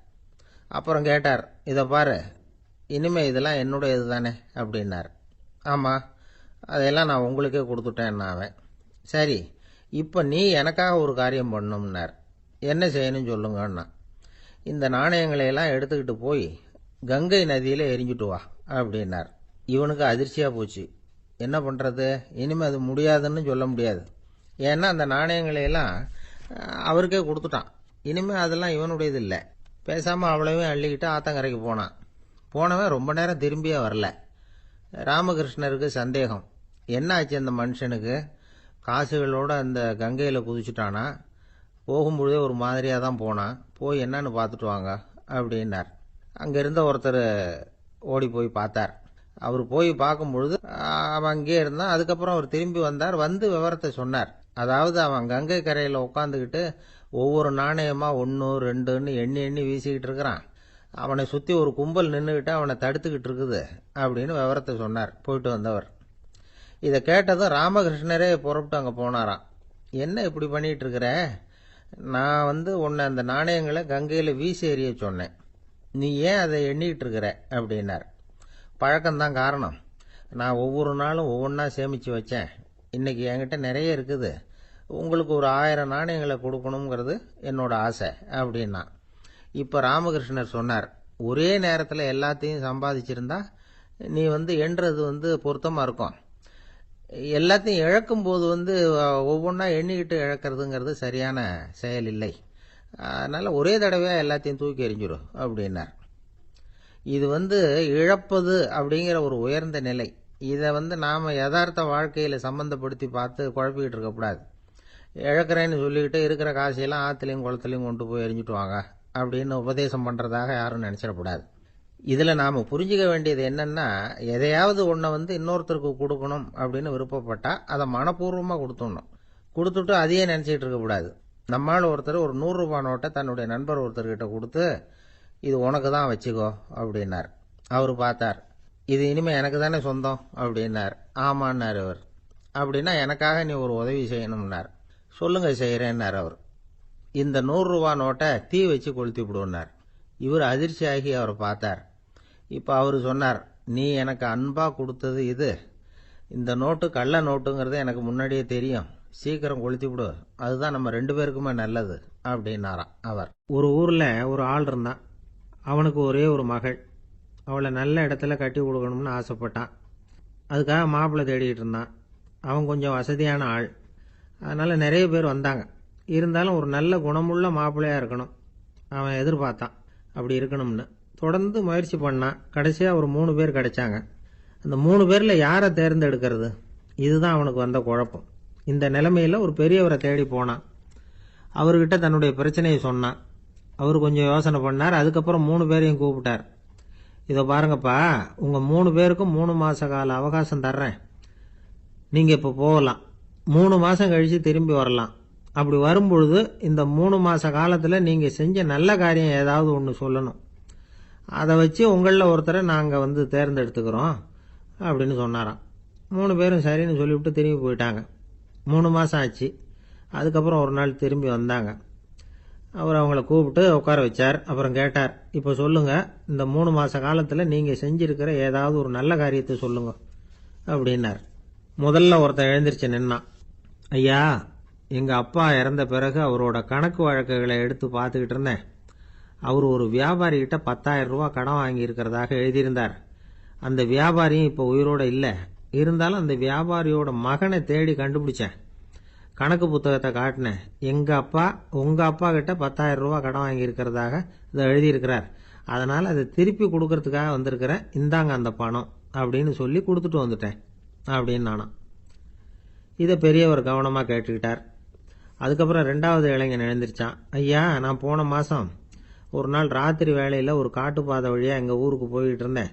Speaker 1: அப்புறம் கேட்டார், இதை பாரு, இனிமேல் இதெல்லாம் என்னுடையது தானே அப்படின்னார். ஆமாம், அதையெல்லாம் நான் உங்களுக்கே கொடுத்துட்டேன் அவன். சரி, இப்போ நீ எனக்காக ஒரு காரியம் பண்ணணும்னார். என்ன செய்யணும்னு சொல்லுங்கன்னா, இந்த நாணயங்களையெல்லாம் எடுத்துக்கிட்டு போய் கங்கை நதியில் எரிஞ்சுட்டு வா அப்படின்னார். இவனுக்கு அதிர்ச்சியாக போச்சு. என்ன பண்ணுறது, இனிமேல் அது முடியாதுன்னு சொல்ல முடியாது. ஏன்னா அந்த நாணயங்களையெல்லாம் அவருக்கே கொடுத்துட்டான். இனிமேல் அதெல்லாம் இவனுடையது இல்லை. பேசாமல் அவ்வளவே அள்ளிக்கிட்டு ஆத்தங்கரைக்கு போனான். போனவன் ரொம்ப நேரம் திரும்பியே வரல. ராமகிருஷ்ணருக்கு சந்தேகம், என்ன ஆச்சு அந்த மனுஷனுக்கு, காசுகளோட அந்த கங்கையில் குதிச்சுட்டானா, போகும்பொழுதே ஒரு மாதிரியாக தான் போனான், போய் என்னன்னு பார்த்துட்டு வாங்க அப்படின்னார். அங்கே இருந்த ஒருத்தர் ஓடி போய் பார்த்தார். அவர் போய் பார்க்கும்பொழுது அவன் அங்கேயே இருந்தான். அதுக்கப்புறம் அவர் திரும்பி வந்தார். விவரத்தை சொன்னார். அதாவது அவன் கங்கை கரையில் உட்காந்துக்கிட்டு ஒவ்வொரு நாணயமாக 1 2ன்னு எண்ணி எண்ணி வீசிக்கிட்டு இருக்கிறான். அவனை சுற்றி ஒரு கும்பல் நின்றுக்கிட்டு அவனை தடுத்துக்கிட்டு இருக்குது அப்படின்னு விவரத்தை சொன்னார் போயிட்டு வந்தவர். இதை கேட்டதும் ராமகிருஷ்ணரே புறப்பட்டு அங்கே போனாராம். என்ன இப்படி பண்ணிகிட்டு இருக்கிற, நான் உன்னை அந்த நாணயங்களை கங்கையில் வீசி எறிய சொன்னேன், நீ ஏன் அதை எண்ணிக்கிட்டு இருக்கிற அப்படின்னார். பழக்கம்தான் காரணம், நான் ஒவ்வொரு நாளும் ஒவ்வொன்றா சேமித்து வச்சேன், இன்றைக்கி என்கிட்ட நிறைய இருக்குது, உங்களுக்கு ஒரு 1000 நாணயங்களை கொடுக்கணுங்கிறது என்னோட ஆசை அப்படின்னா. இப்போ ராமகிருஷ்ணர் சொன்னார், ஒரே நேரத்தில் எல்லாத்தையும் சம்பாதிச்சிருந்தா நீ எண்ணுறது பொருத்தமாக இருக்கும், எல்லாத்தையும் இழக்கும் போது ஒவ்வொன்றா எண்ணிக்கிட்டு இழக்கிறதுங்கிறது சரியான செயல் இல்லை, அதனால் ஒரே தடவையாக எல்லாத்தையும் தூக்கி எறிஞ்சிடும் அப்படின்னார். இது இழப்பது அப்படிங்கிற ஒரு உயர்ந்த நிலை. இதை நாம் யதார்த்த வாழ்க்கையில் சம்பந்தப்படுத்தி பார்த்து குழப்பிக்கிட்டு இருக்கக்கூடாது. இழக்கிறேன்னு சொல்லிக்கிட்டு இருக்கிற காசையெல்லாம் ஆற்றுலையும் குளத்துலையும் கொண்டு போய் எரிஞ்சிட்டு வாங்க அப்படின்னு உபதேசம் பண்ணுறதாக யாரும் நினச்சிடக்கூடாது. இதில் நாம் புரிஞ்சுக்க வேண்டியது என்னன்னா, எதையாவது ஒன்றை இன்னொருத்தருக்கு கொடுக்கணும் அப்படின்னு விருப்பப்பட்டா அதை மனப்பூர்வமாக கொடுத்துடணும். கொடுத்துட்டு அதையே நினச்சிக்கிட்டு இருக்கக்கூடாது. நம்மால் ஒருத்தர் ஒரு 100 ரூபாய் நோட்டை தன்னுடைய நண்பர் ஒருத்தர்கிட்ட கொடுத்து, இது உனக்கு தான் வச்சுக்கோ அப்படின்னார். அவர் பார்த்தார், இது இனிமேல் எனக்கு தானே சொந்தம் அப்படின்னார். ஆமான்னார் அவர். அப்படின்னா எனக்காக நீ ஒரு உதவி செய்யணும்னார். சொல்லுங்க செய்கிறேன்னார் அவர். இந்த 100 ரூபாய் நோட்டை தீ வச்சு கொளுத்தி விடுனார். இவர் அதிர்ச்சியாகி அவரை பார்த்தார். இப்போ அவர் சொன்னார், நீ எனக்கு அன்பாக கொடுத்தது இது, இந்த நோட்டு கள்ள நோட்டுங்கிறது எனக்கு முன்னாடியே தெரியும், சீக்கிரம் கொளுத்தி விடு, அதுதான் நம்ம 2 பேருக்குமே நல்லது அப்படின்னாராம் அவர். ஒரு ஊரில் ஒரு ஆள் இருந்தான். அவனுக்கு ஒரே ஒரு மகள். அவளை நல்ல இடத்துல கட்டி கொடுக்கணும்னு ஆசைப்பட்டான். அதுக்காக மாப்பிள்ளை தேடிட்டு இருந்தான். அவன் கொஞ்சம் வசதியான ஆள், அதனால் நிறைய பேர் வந்தாங்க. இருந்தாலும் ஒரு நல்ல குணமுள்ள மாப்பிள்ளையாக இருக்கணும் அவன் எதிர்பார்த்தான். அப்படி இருக்கணும்னு தொடர்ந்து முயற்சி பண்ணான். கடைசியாக ஒரு 3 பேர் கிடைச்சாங்க. அந்த 3 பேரில் யாரை தேர்ந்தெடுக்கிறது, இதுதான் அவனுக்கு வந்த குழப்பம். இந்த நிலைமையில் ஒரு பெரியவரை தேடி போனான். அவர்கிட்ட தன்னுடைய பிரச்சனையை சொன்னான். அவர் கொஞ்சம் யோசனை பண்ணார். அதுக்கப்புறம் 3 பேரையும் கூப்பிட்டார். இதை பாருங்கப்பா, உங்கள் 3 பேருக்கும் 3 மாத கால அவகாசம் தர்றேன். நீங்கள் இப்போ போகலாம். 3 மாதம் கழித்து திரும்பி வரலாம். அப்படி வரும்பொழுது இந்த 3 மாத காலத்தில் நீங்கள் செஞ்ச நல்ல காரியம் ஏதாவது ஒன்று சொல்லணும். அதை வச்சு உங்களில் ஒருத்தரை நாங்கள் தேர்ந்தெடுத்துக்கிறோம் அப்படின்னு சொன்னாராம். 3 பேரும் சரின்னு சொல்லிவிட்டு திரும்பி போயிட்டாங்க. 3 மாதம் ஆச்சு. அதுக்கப்புறம் ஒரு நாள் திரும்பி வந்தாங்க. அவர் அவங்கள கூப்பிட்டு உட்கார வச்சார். அப்புறம் கேட்டார், இப்போ சொல்லுங்கள், இந்த 3 மாத காலத்தில் நீங்கள் செஞ்சிருக்கிற ஏதாவது ஒரு நல்ல காரியத்தை சொல்லுங்க அப்படின்னார். முதல்ல ஒருத்தன் எழுந்திருச்சு நின்னான். ஐயா, எங்கள் அப்பா இறந்த பிறகு அவரோட கணக்கு வழக்குகளை எடுத்து பார்த்துக்கிட்டு இருந்தேன். அவர் ஒரு வியாபாரிகிட்ட 10,000 ரூபாய் கடன் வாங்கியிருக்கிறதாக எழுதியிருந்தார். அந்த வியாபாரியும் இப்போ உயிரோடு இல்லை. இருந்தாலும் அந்த வியாபாரியோட மகனை தேடி கண்டுபிடிச்சேன். கணக்கு புத்தகத்தை காட்டினேன். எங்கள் அப்பா உங்கள் அப்பா கிட்ட 10,000 ரூபாய் கடன் வாங்கியிருக்கிறதாக இதை எழுதியிருக்கிறார். அதனால் அதை திருப்பி கொடுக்கறதுக்காக வந்திருக்கிறேன். இந்தாங்க அந்த பணம் அப்படின்னு சொல்லி கொடுத்துட்டு வந்துட்டேன் அப்படின்னு நானும். இதை பெரியவர் கவனமாக கேட்டுக்கிட்டார். அதுக்கப்புறம் 2வது இளைஞன் எழுந்திருச்சான். ஐயா, நான் போன மாதம் ஒரு நாள் ராத்திரி வேளையில் ஒரு காட்டுப்பாதை வழியாக எங்கள் ஊருக்கு போய்கிட்டு இருந்தேன்.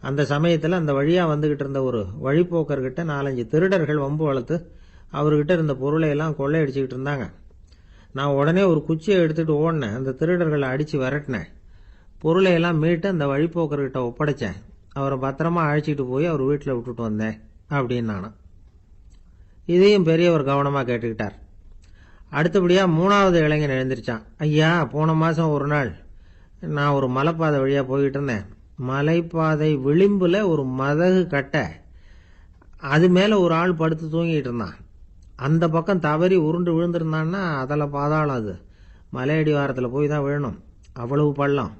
Speaker 1: அந்த சமயத்தில் அந்த வழியாக வந்துக்கிட்டு இருந்த ஒரு வழிப்போக்கர்கிட்ட 4-5 திருடர்கள் வம்பு வளர்த்து அவர்கிட்ட இருந்த பொருளை எல்லாம் கொள்ளையடிச்சிக்கிட்டு இருந்தாங்க. நான் உடனே ஒரு குச்சியை எடுத்துகிட்டு ஓடினேன். அந்த திருடர்களை அடித்து விரட்டினேன். பொருளை எல்லாம் மீட்டு அந்த வழிப்போக்கர்கிட்ட ஒப்படைச்சேன். அவரை பத்திரமா அழைச்சிட்டு போய் அவர் வீட்டில் விட்டுட்டு வந்தேன் அப்படின்னு நானும். இதையும் பெரியவர் கவனமாக கேட்டுக்கிட்டார். அடுத்தபடியாக 3வது இளைஞன் எழுந்திருச்சான். ஐயா, போன மாதம் ஒரு நாள் நான் ஒரு மலைப்பாதை வழியாக போய்கிட்டு இருந்தேன். மலைப்பாதை விளிம்பில் ஒரு மதகு கட்டை, அது மேலே ஒரு ஆள் படுத்து தூங்கிட்டு இருந்தான். அந்த பக்கம் தவறி உருண்டு விழுந்திருந்தான்னா அதில் பாதாளம். அது மலையடி வாரத்தில் போய் தான் விழணும். அவ்வளவு பள்ளம்.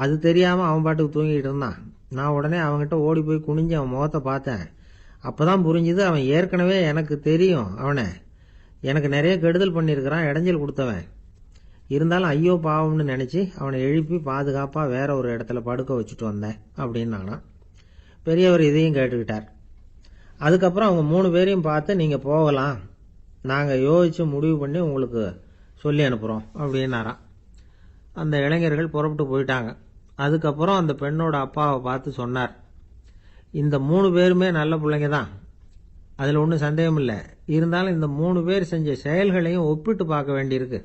Speaker 1: அது தெரியாமல் அவன் பாட்டுக்கு தூங்கிட்டு இருந்தான். நான் உடனே அவன்கிட்ட ஓடி போய் குனிஞ்சு அவன் முகத்தை பார்த்தேன். அப்போ தான் புரிஞ்சுது, அவன் ஏற்கனவே எனக்கு தெரியும். அவனை எனக்கு நிறைய கெடுதல் பண்ணியிருக்கிறான், இடைஞ்சல் கொடுத்தவன். இருந்தாலும் ஐயோ பாவம்னு நினச்சி அவனை எழுப்பி பாதுகாப்பாக வேற ஒரு இடத்துல படுக்க வச்சுட்டு வந்தேன் அப்படின்னு நானா. பெரியவர் இதையும் கேட்டுக்கிட்டார். அதுக்கப்புறம் அவங்க 3 பேரையும் பார்த்து, நீங்கள் போகலாம், நாங்கள் யோசித்து முடிவு பண்ணி உங்களுக்கு சொல்லி அனுப்புகிறோம் அப்படின்னாராம். அந்த இளைஞர்கள் புறப்பட்டு போயிட்டாங்க. அதுக்கப்புறம் அந்த பெண்ணோட அப்பாவை பார்த்து சொன்னார், இந்த 3 பேருமே நல்ல பிள்ளைங்க தான், அதில் ஒன்றும் சந்தேகம் இல்லை. இருந்தாலும் இந்த 3 பேர் செஞ்ச செயல்களையும் ஒப்பிட்டு பார்க்க வேண்டியிருக்கு.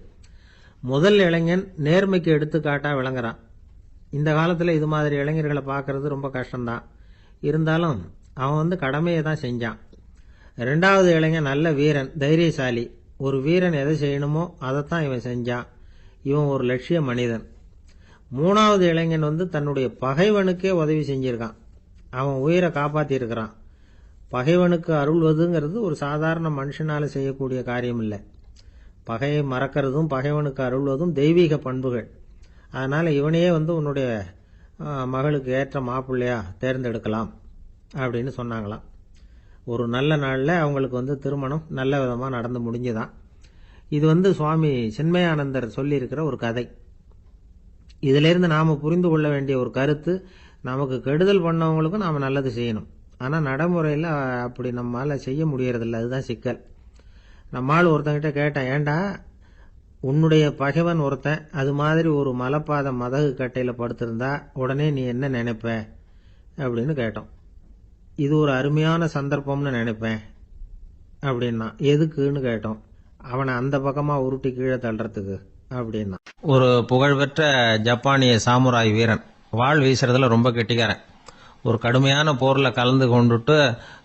Speaker 1: முதல் இளைஞன் நேர்மைக்கு எடுத்துக்காட்டாக விளங்குறான். இந்த காலத்தில் இது மாதிரி இளைஞர்களை பார்க்கறது ரொம்ப கஷ்டம்தான். இருந்தாலும் அவன் கடமையை தான் செஞ்சான். 2வது இளைஞன் நல்ல வீரன், தைரியசாலி. ஒரு வீரன் எதை செய்யணுமோ அதைத்தான் இவன் செஞ்சான். இவன் ஒரு லட்சிய மனிதன். 3வது இளைஞன் தன்னுடைய பகைவனுக்கே உதவி செஞ்சிருக்கான். அவன் உயிரை காப்பாற்றியிருக்கிறான். பகைவனுக்கு அருள்வதுங்கிறது ஒரு சாதாரண மனுஷனால் செய்யக்கூடிய காரியம் இல்லை. பகையை மறக்கிறதும் பகைவனுக்கு அருள்வதும் தெய்வீக பண்புகள். அதனால் இவனையே உன்னுடைய மகளுக்கு ஏற்ற மாப்பிள்ளையா தேர்ந்தெடுக்கலாம் அப்படின்னு சொன்னாங்களாம். ஒரு நல்ல நாளில் அவங்களுக்கு திருமணம் நல்ல விதமாக நடந்து முடிஞ்சுதான். இது சுவாமி சின்மயானந்தர் சொல்லியிருக்கிற ஒரு கதை. இதிலிருந்து நாம் புரிந்து கொள்ள வேண்டிய ஒரு கருத்து, நமக்கு கெடுதல் பண்ணவங்களுக்கும் நாம் நல்லது செய்யணும். ஆனால் நடைமுறையில் அப்படி நம்மளால் செய்ய முடியறதில்ல. அதுதான் சிக்கல். நம்மால் ஒருத்தங்கிட்ட கேட்டேன், ஏண்டா உன்னுடைய பகைவன் ஒருத்தன் அது மாதிரி ஒரு மலைப்பாத மதகு கட்டையில் படுத்திருந்தா உடனே நீ என்ன நினைப்ப அப்படின்னு கேட்டோம். இது ஒரு அருமையான சந்தர்ப்பம்னு நினைப்பேன் அப்படின்னா. எதுக்குன்னு கேட்டோம். அவனை அந்த பக்கமாக உருட்டி கீழே தள்ளுறதுக்கு அப்படின்னா. ஒரு புகழ்பெற்ற ஜப்பானிய சாமுராய் வீரன் வாள் வீசுறதுல ரொம்ப கெட்டிக்காரன். ஒரு கடுமையான போரில் கலந்து கொண்டுட்டு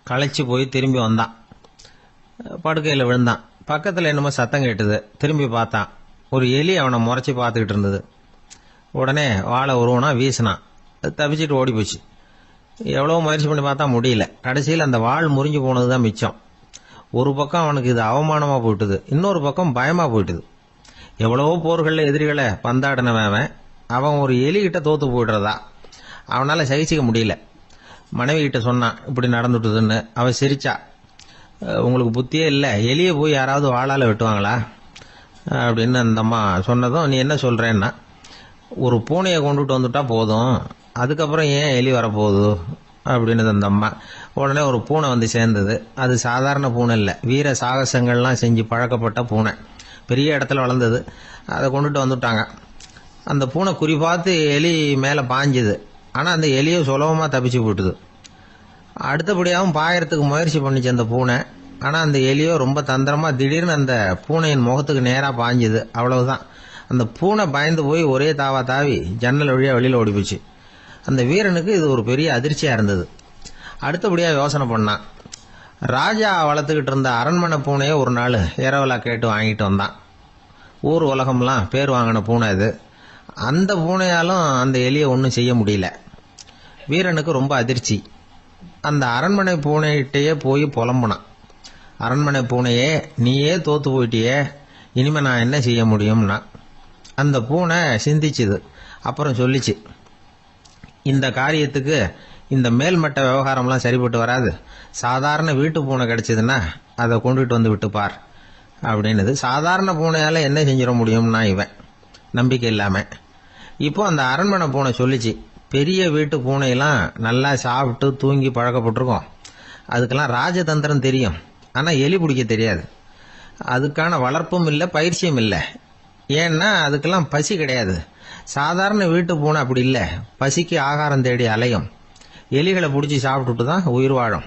Speaker 1: களைச்சி போய் திரும்பி வந்தான். படுக்கையில் விழுந்தான். பக்கத்தில் என்னமோ சத்தம் கேட்டுது. திரும்பி பார்த்தான். ஒரு எலி அவனை முறைச்சி பார்த்துக்கிட்டு இருந்தது. உடனே வாழை உருவனா வீசினான். அது தப்பிச்சுட்டு ஓடி போச்சு. எவ்வளோ முயற்சி பண்ணி பார்த்தா முடியல. கடைசியில் அந்த வாள் முறிஞ்சு போனது தான் மிச்சம். ஒரு பக்கம் அவனுக்கு இது அவமானமாக போயிட்டுது, இன்னொரு பக்கம் பயமாக போயிட்டுது. எவ்வளவோ போர்களில் எதிரிகளை பந்தாடினவன் அவன் ஒரு எலிகிட்ட தோத்து போயிடுறதா அவனால் சகிச்சிக்க முடியல. மனைவி கிட்ட சொன்னான் இப்படி நடந்துட்டுதுன்னு. அவள் சிரிச்சா. உங்களுக்கு புத்தியே இல்லை, எலியை போய் யாராவது வாளால் வெட்டுவாங்களா அப்படின்னு அந்த அம்மா சொன்னதும், நீ என்ன சொல்கிறேன்னா, ஒரு பூனையை கொண்டுட்டு வந்துட்டா போதும், அதுக்கப்புறம் ஏன் எலி வரப்போகுது அப்படின்னு அந்த அம்மா. உடனே ஒரு பூனை வந்து சேர்ந்தது. அது சாதாரண பூனை இல்லை, வீர சாகசங்கள்லாம் செஞ்சு பழக்கப்பட்ட பூனை. பெரிய இடத்துல வளர்ந்தது. அதை கொண்டுட்டு வந்துட்டாங்க. அந்த பூனை குறி பார்த்து எலி மேலே பாஞ்சுது. ஆனால் அந்த எலியை சுலபமாக தப்பிச்சு போட்டுது. அடுத்தபடியாகவும் பாயறதுக்கு முயற்சி பண்ணிச்சு அந்த பூனை. ஆனால் அந்த எலியோ ரொம்ப தந்திரமாக திடீர்னு அந்த பூனையின் முகத்துக்கு நேராக பாஞ்சுது. அவ்வளவுதான். அந்த பூனை பயந்து போய் ஒரே தாவா தாவி ஜன்னல் வழியாக வெளியில் ஓடி போச்சு. அந்த வீரனுக்கு இது ஒரு பெரிய அதிர்ச்சியாக இருந்தது. அடுத்தபடியாக யோசனை பண்ணான். ராஜா வளர்த்துக்கிட்டு இருந்த அரண்மனை பூனையை ஒரு நாள் இரவலா கேட்டு வாங்கிட்டு வந்தான். ஊர் உலகம்லாம் பேர் வாங்கின பூனை இது. அந்த பூனையாலும் அந்த எலியை ஒன்றும் செய்ய முடியல. வீரனுக்கு ரொம்ப அதிர்ச்சி. அந்த அரண்மனை பூனைகிட்டேயே போய் புலம்புனான். அரண்மனை பூனையே, நீயே தோத்து போயிட்டியே, இனிமே நான் என்ன செய்ய முடியும்னா. அந்த பூனை சிந்திச்சுது. அப்புறம் சொல்லிச்சு, இந்த காரியத்துக்கு இந்த மேல்மட்ட விவகாரம்லாம் சரிப்பட்டு வராது. சாதாரண வீட்டு பூனை கிடைச்சதுன்னா அதை கொண்டுட்டு வந்து விட்டுப்பார் அப்படின்னது. சாதாரண பூனையால் என்ன செஞ்சிட முடியும்னா இவன் நம்பிக்கை இல்லாமல். இப்போ அந்த அரண்மனை பூனை சொல்லிச்சு, பெரிய வீட்டு பூனையெல்லாம் நல்லா சாப்பிட்டு தூங்கி பழக்கப்பட்டிருக்கோம். அதுக்கெல்லாம் ராஜதந்திரம் தெரியும், ஆனால் எலி பிடிக்க தெரியாது. அதுக்கான வளர்ப்பும் இல்லை, பயிற்சியும் இல்லை. ஏன்னா அதுக்கெல்லாம் பசி கிடையாது. சாதாரண வீட்டு பூனை அப்படி இல்லை, பசிக்கு ஆகாரம் தேடி அலையும். எலிகளை பிடிச்சி சாப்பிட்டுட்டு தான் உயிர் வாழும்.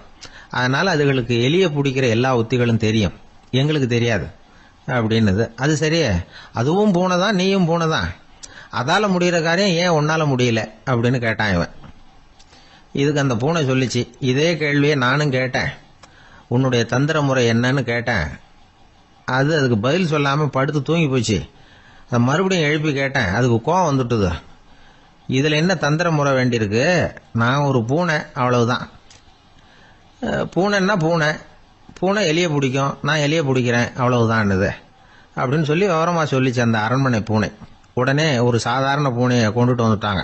Speaker 1: அதனால் அதுகளுக்கு எலியை பிடிக்கிற எல்லா உத்திகளும் தெரியும், எங்களுக்கு தெரியாது அப்படின்னது. அது சரியே, அதுவும் பூனை தான், நீயும் பூனை தான், அதால் முடிகிற காரியம் ஏன் உன்னால் முடியல அப்படின்னு கேட்டான் இவன். இதுக்கு அந்த பூனை சொல்லிச்சு, இதே கேள்வியை நானும் கேட்டேன், உன்னுடைய தந்திர முறை என்னன்னு கேட்டேன். அதுக்கு பதில் சொல்லாமல் படுத்து தூங்கி போச்சு. அதை மறுபடியும் எழுப்பி கேட்டேன், அதுக்கு கோவம் வந்துட்டுது. இதில் என்ன தந்திர முறை வேண்டியிருக்கு, நான் ஒரு பூனை, அவ்வளவுதான். பூனைன்னா பூனை, பூனை எலியை பிடிக்கும், நான் எலியை பிடிக்கிறேன், அவ்வளவுதான்னுது அப்படின்னு சொல்லி விவரமாக சொல்லிச்சு அந்த அரண்மனை பூனை. உடனே ஒரு சாதாரண பூனையை கொண்டுட்டு வந்துட்டாங்க.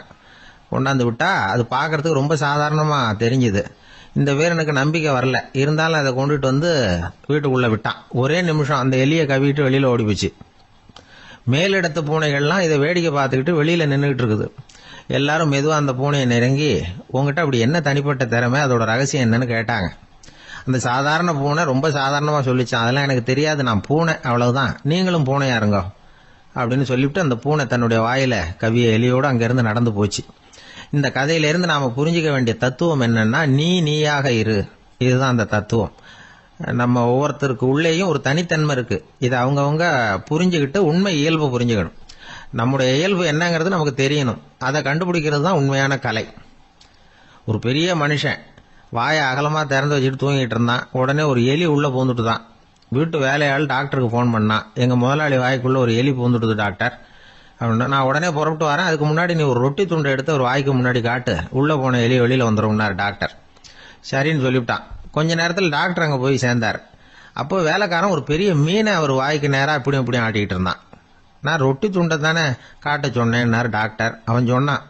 Speaker 1: கொண்டாந்து விட்டா அது பார்க்கறதுக்கு ரொம்ப சாதாரணமாக தெரிஞ்சுது. இந்த வீரனுக்கு நம்பிக்கை வரல. இருந்தாலும் அதை கொண்டுட்டு வந்து வீட்டுக்குள்ளே விட்டான். ஒரே நிமிஷம் அந்த எலியை கவிட்டு வெளியில் ஓடி போச்சு. மேலிடத்து பூனைகள்லாம் இதை வேடிக்கை பார்த்துக்கிட்டு வெளியில் நின்றுக்கிட்டு இருக்குது. எல்லாரும் மெதுவாக அந்த பூனையை நெருங்கி, உங்ககிட்ட அப்படி என்ன தனிப்பட்ட திறமை, அதோட ரகசியம் என்னன்னு கேட்டாங்க. அந்த சாதாரண பூனை ரொம்ப சாதாரணமாக சொல்லிச்சான், அதெல்லாம் எனக்கு தெரியாது, நான் பூனை, அவ்வளவுதான், நீங்களும் பூனையா இருங்க அப்படின்னு சொல்லிவிட்டு அந்த பூனை தன்னுடைய வாயில கவிய எலியோடு அங்கேருந்து நடந்து போச்சு. இந்த கதையிலேருந்து நாம் புரிஞ்சிக்க வேண்டிய தத்துவம் என்னன்னா, நீயாக இரு. இதுதான் அந்த தத்துவம். நம்ம ஒவ்வொருத்தருக்கு உள்ளேயும் ஒரு தனித்தன்மை இருக்கு. இதை அவங்கவுங்க புரிஞ்சுக்கிட்டு உண்மை இயல்பு புரிஞ்சுக்கணும். நம்முடைய இயல்பு என்னங்கிறது நமக்கு தெரியணும். அதை கண்டுபிடிக்கிறது தான் உண்மையான கலை. ஒரு பெரிய மனுஷன் வாயை அகலமாக திறந்து வச்சுட்டு தூங்கிட்டு இருந்தான். உடனே ஒரு எலி உள்ளே பூந்துட்டு தான். வீட்டு வேலையாள் டாக்டருக்கு ஃபோன் பண்ணான், எங்கள் முதலாளி வாய்க்குள்ளே ஒரு எலி பூந்துட்டுது டாக்டர் அப்படின்னா. நான் உடனே புறப்பட்டு வரேன், அதுக்கு முன்னாடி நீ ஒரு ரொட்டி துண்டை எடுத்து ஒரு வாய்க்கு முன்னாடி காட்டு, உள்ளே போன எலி வெளியில் வந்துடும்னார் டாக்டர். சரின்னு சொல்லிவிட்டான். கொஞ்ச நேரத்தில் டாக்டர் அங்கே போய் சேர்ந்தார். அப்போ வேலைக்காரன் ஒரு பெரிய மீனை அவர் வாய்க்கு நேராக இப்படியும் இப்படியும் ஆட்டிக்கிட்டு இருந்தான். நான் ரொட்டி துண்டை தானே காட்ட சொன்னேன்னார் டாக்டர். அவன் சொன்னான்,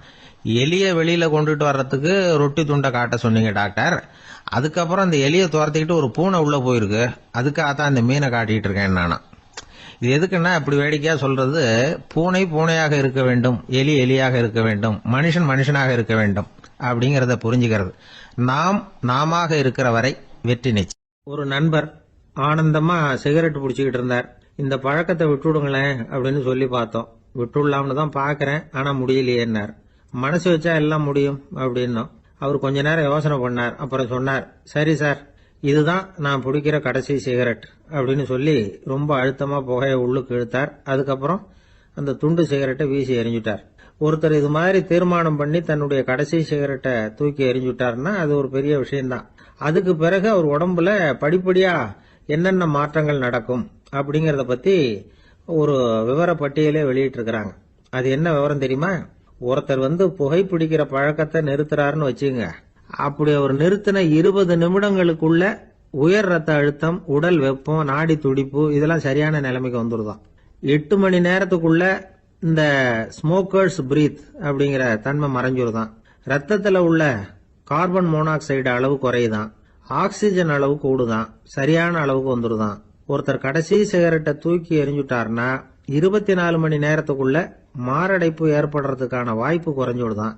Speaker 1: எலியை வெளியில் கொண்டுட்டு வர்றதுக்கு ரொட்டி துண்டை காட்ட சொன்னீங்க டாக்டர், அதுக்கப்புறம் அந்த எலியை துரத்திக்கிட்டு ஒரு பூனை உள்ளே போயிருக்கு, அதுக்காகத்தான் இந்த மீனை காட்டிகிட்டு இருக்கேன் நானா. இது எதுக்குன்னா இப்படி வேடிக்கையாக சொல்கிறது, பூனை பூனையாக இருக்க வேண்டும், எலி எலியாக இருக்க வேண்டும், மனுஷன் மனுஷனாக இருக்க வேண்டும் அப்படிங்கிறத புரிஞ்சுக்கிறது. நாமாக இருக்கிற வரை வெற்றி நிச்சயம். ஒரு நண்பர் ஆனந்தமாக சிகரெட் பிடிச்சிக்கிட்டு இருந்தார். இந்த பழக்கத்தை விட்டுடுங்களேன் அப்படின்னு சொல்லி பார்த்தோம். விட்டுடலாம்னு தான் பாக்குறேன், ஆனா முடியலையேன்னார். மனசு வச்சா எல்லாம் முடியும் அப்படின்னோம். அவர் கொஞ்ச நேரம் யோசனை பண்ணார். அப்புறம் சொன்னார், சரி சார், இதுதான் நான் பிடிக்கிற கடைசி சிகரெட் அப்படின்னு சொல்லி ரொம்ப அழுத்தமா புகையை உள்ளுக்கு இழுத்தார். அதுக்கப்புறம் அந்த துண்டு சிகரெட்டை வீசி எறிஞ்சுட்டார். ஒருத்தர் இது மாதிரி தீர்மானம் பண்ணி தன்னுடைய கடைசி சிகரெட்டை தூக்கி எறிஞ்சுட்டாருன்னா அது ஒரு பெரிய விஷயம்தான். அதுக்கு பிறகு அவர் உடம்புல படிப்படியா என்னென்ன மாற்றங்கள் நடக்கும் அப்படிங்கறத பத்தி ஒரு விவர பட்டியலே வெளியிட்டு இருக்கிறாங்க. அது என்ன விவரம் தெரியுமா? ஒருத்தர் புகைப்பிடிக்கிற பழக்கத்தை நிறுத்துறாருன்னு வச்சுங்க. அப்படி அவர் நிறுத்தின 20 நிமிடங்களுக்குள்ள உயர் ரத்த அழுத்தம், உடல் வெப்பம், நாடி துடிப்பு இதெல்லாம் சரியான நிலைமைக்கு வந்துருதான். 8 மணி நேரத்துக்குள்ள இந்த ஸ்மோக்கர்ஸ் பிரீத் அப்படிங்கிற தன்மை மறைஞ்சிருதான். ரத்தத்துல உள்ள கார்பன் மோனாக்சைடு அளவு குறையுதான். ஆக்சிஜன் அளவு கூடுதான். சரியான அளவுக்கு வந்துருதான். ஒருத்தர் கடைசி சிகரெட்டை தூக்கி எறிஞ்சுட்டாருன்னா 24 மணி நேரத்துக்குள்ள மாரடைப்பு ஏற்படுறதுக்கான வாய்ப்பு குறைஞ்சுடுதான்.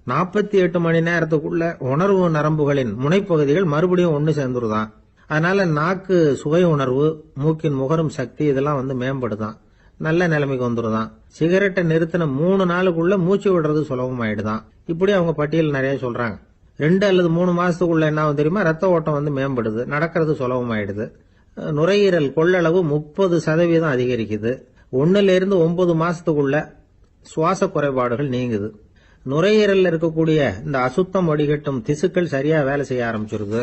Speaker 1: 48 மணி நேரத்துக்குள்ள உணர்வு நரம்புகளின் முனைப்பகுதிகள் மறுபடியும் ஒன்னு சேர்ந்துருதான். அதனால நாக்கு சுவை உணர்வு, மூக்கின் முகரும் சக்தி இதெல்லாம் மேம்படுதான். நல்ல நிலைமைக்கு வந்துருதான். சிகரெட்டை நிறுத்தின 3 நாளுக்குள்ள மூச்சு விடுறது சுலபமாயிடுதான். இப்படி அவங்க பட்டியல் நிறைய சொல்றாங்க. 2 அல்லது 3 மாசத்துக்குள்ள என்ன ஆகும் தெரியுமா? ரத்த ஓட்டம் மேம்படுது, நடக்கிறது சுலபமாயிடுது. நுரையீரல் கொள்ளளவு 30% அதிகரிக்குது. 1 to 9 மாசத்துக்குள்ள சுவாச குறைபாடுகள் நீங்குது. நுரையீரல்ல இருக்கக்கூடிய இந்த அசுத்தம் வடிகட்டும் திசுக்கள் சரியா வேலை செய்ய ஆரம்பிச்சிருது.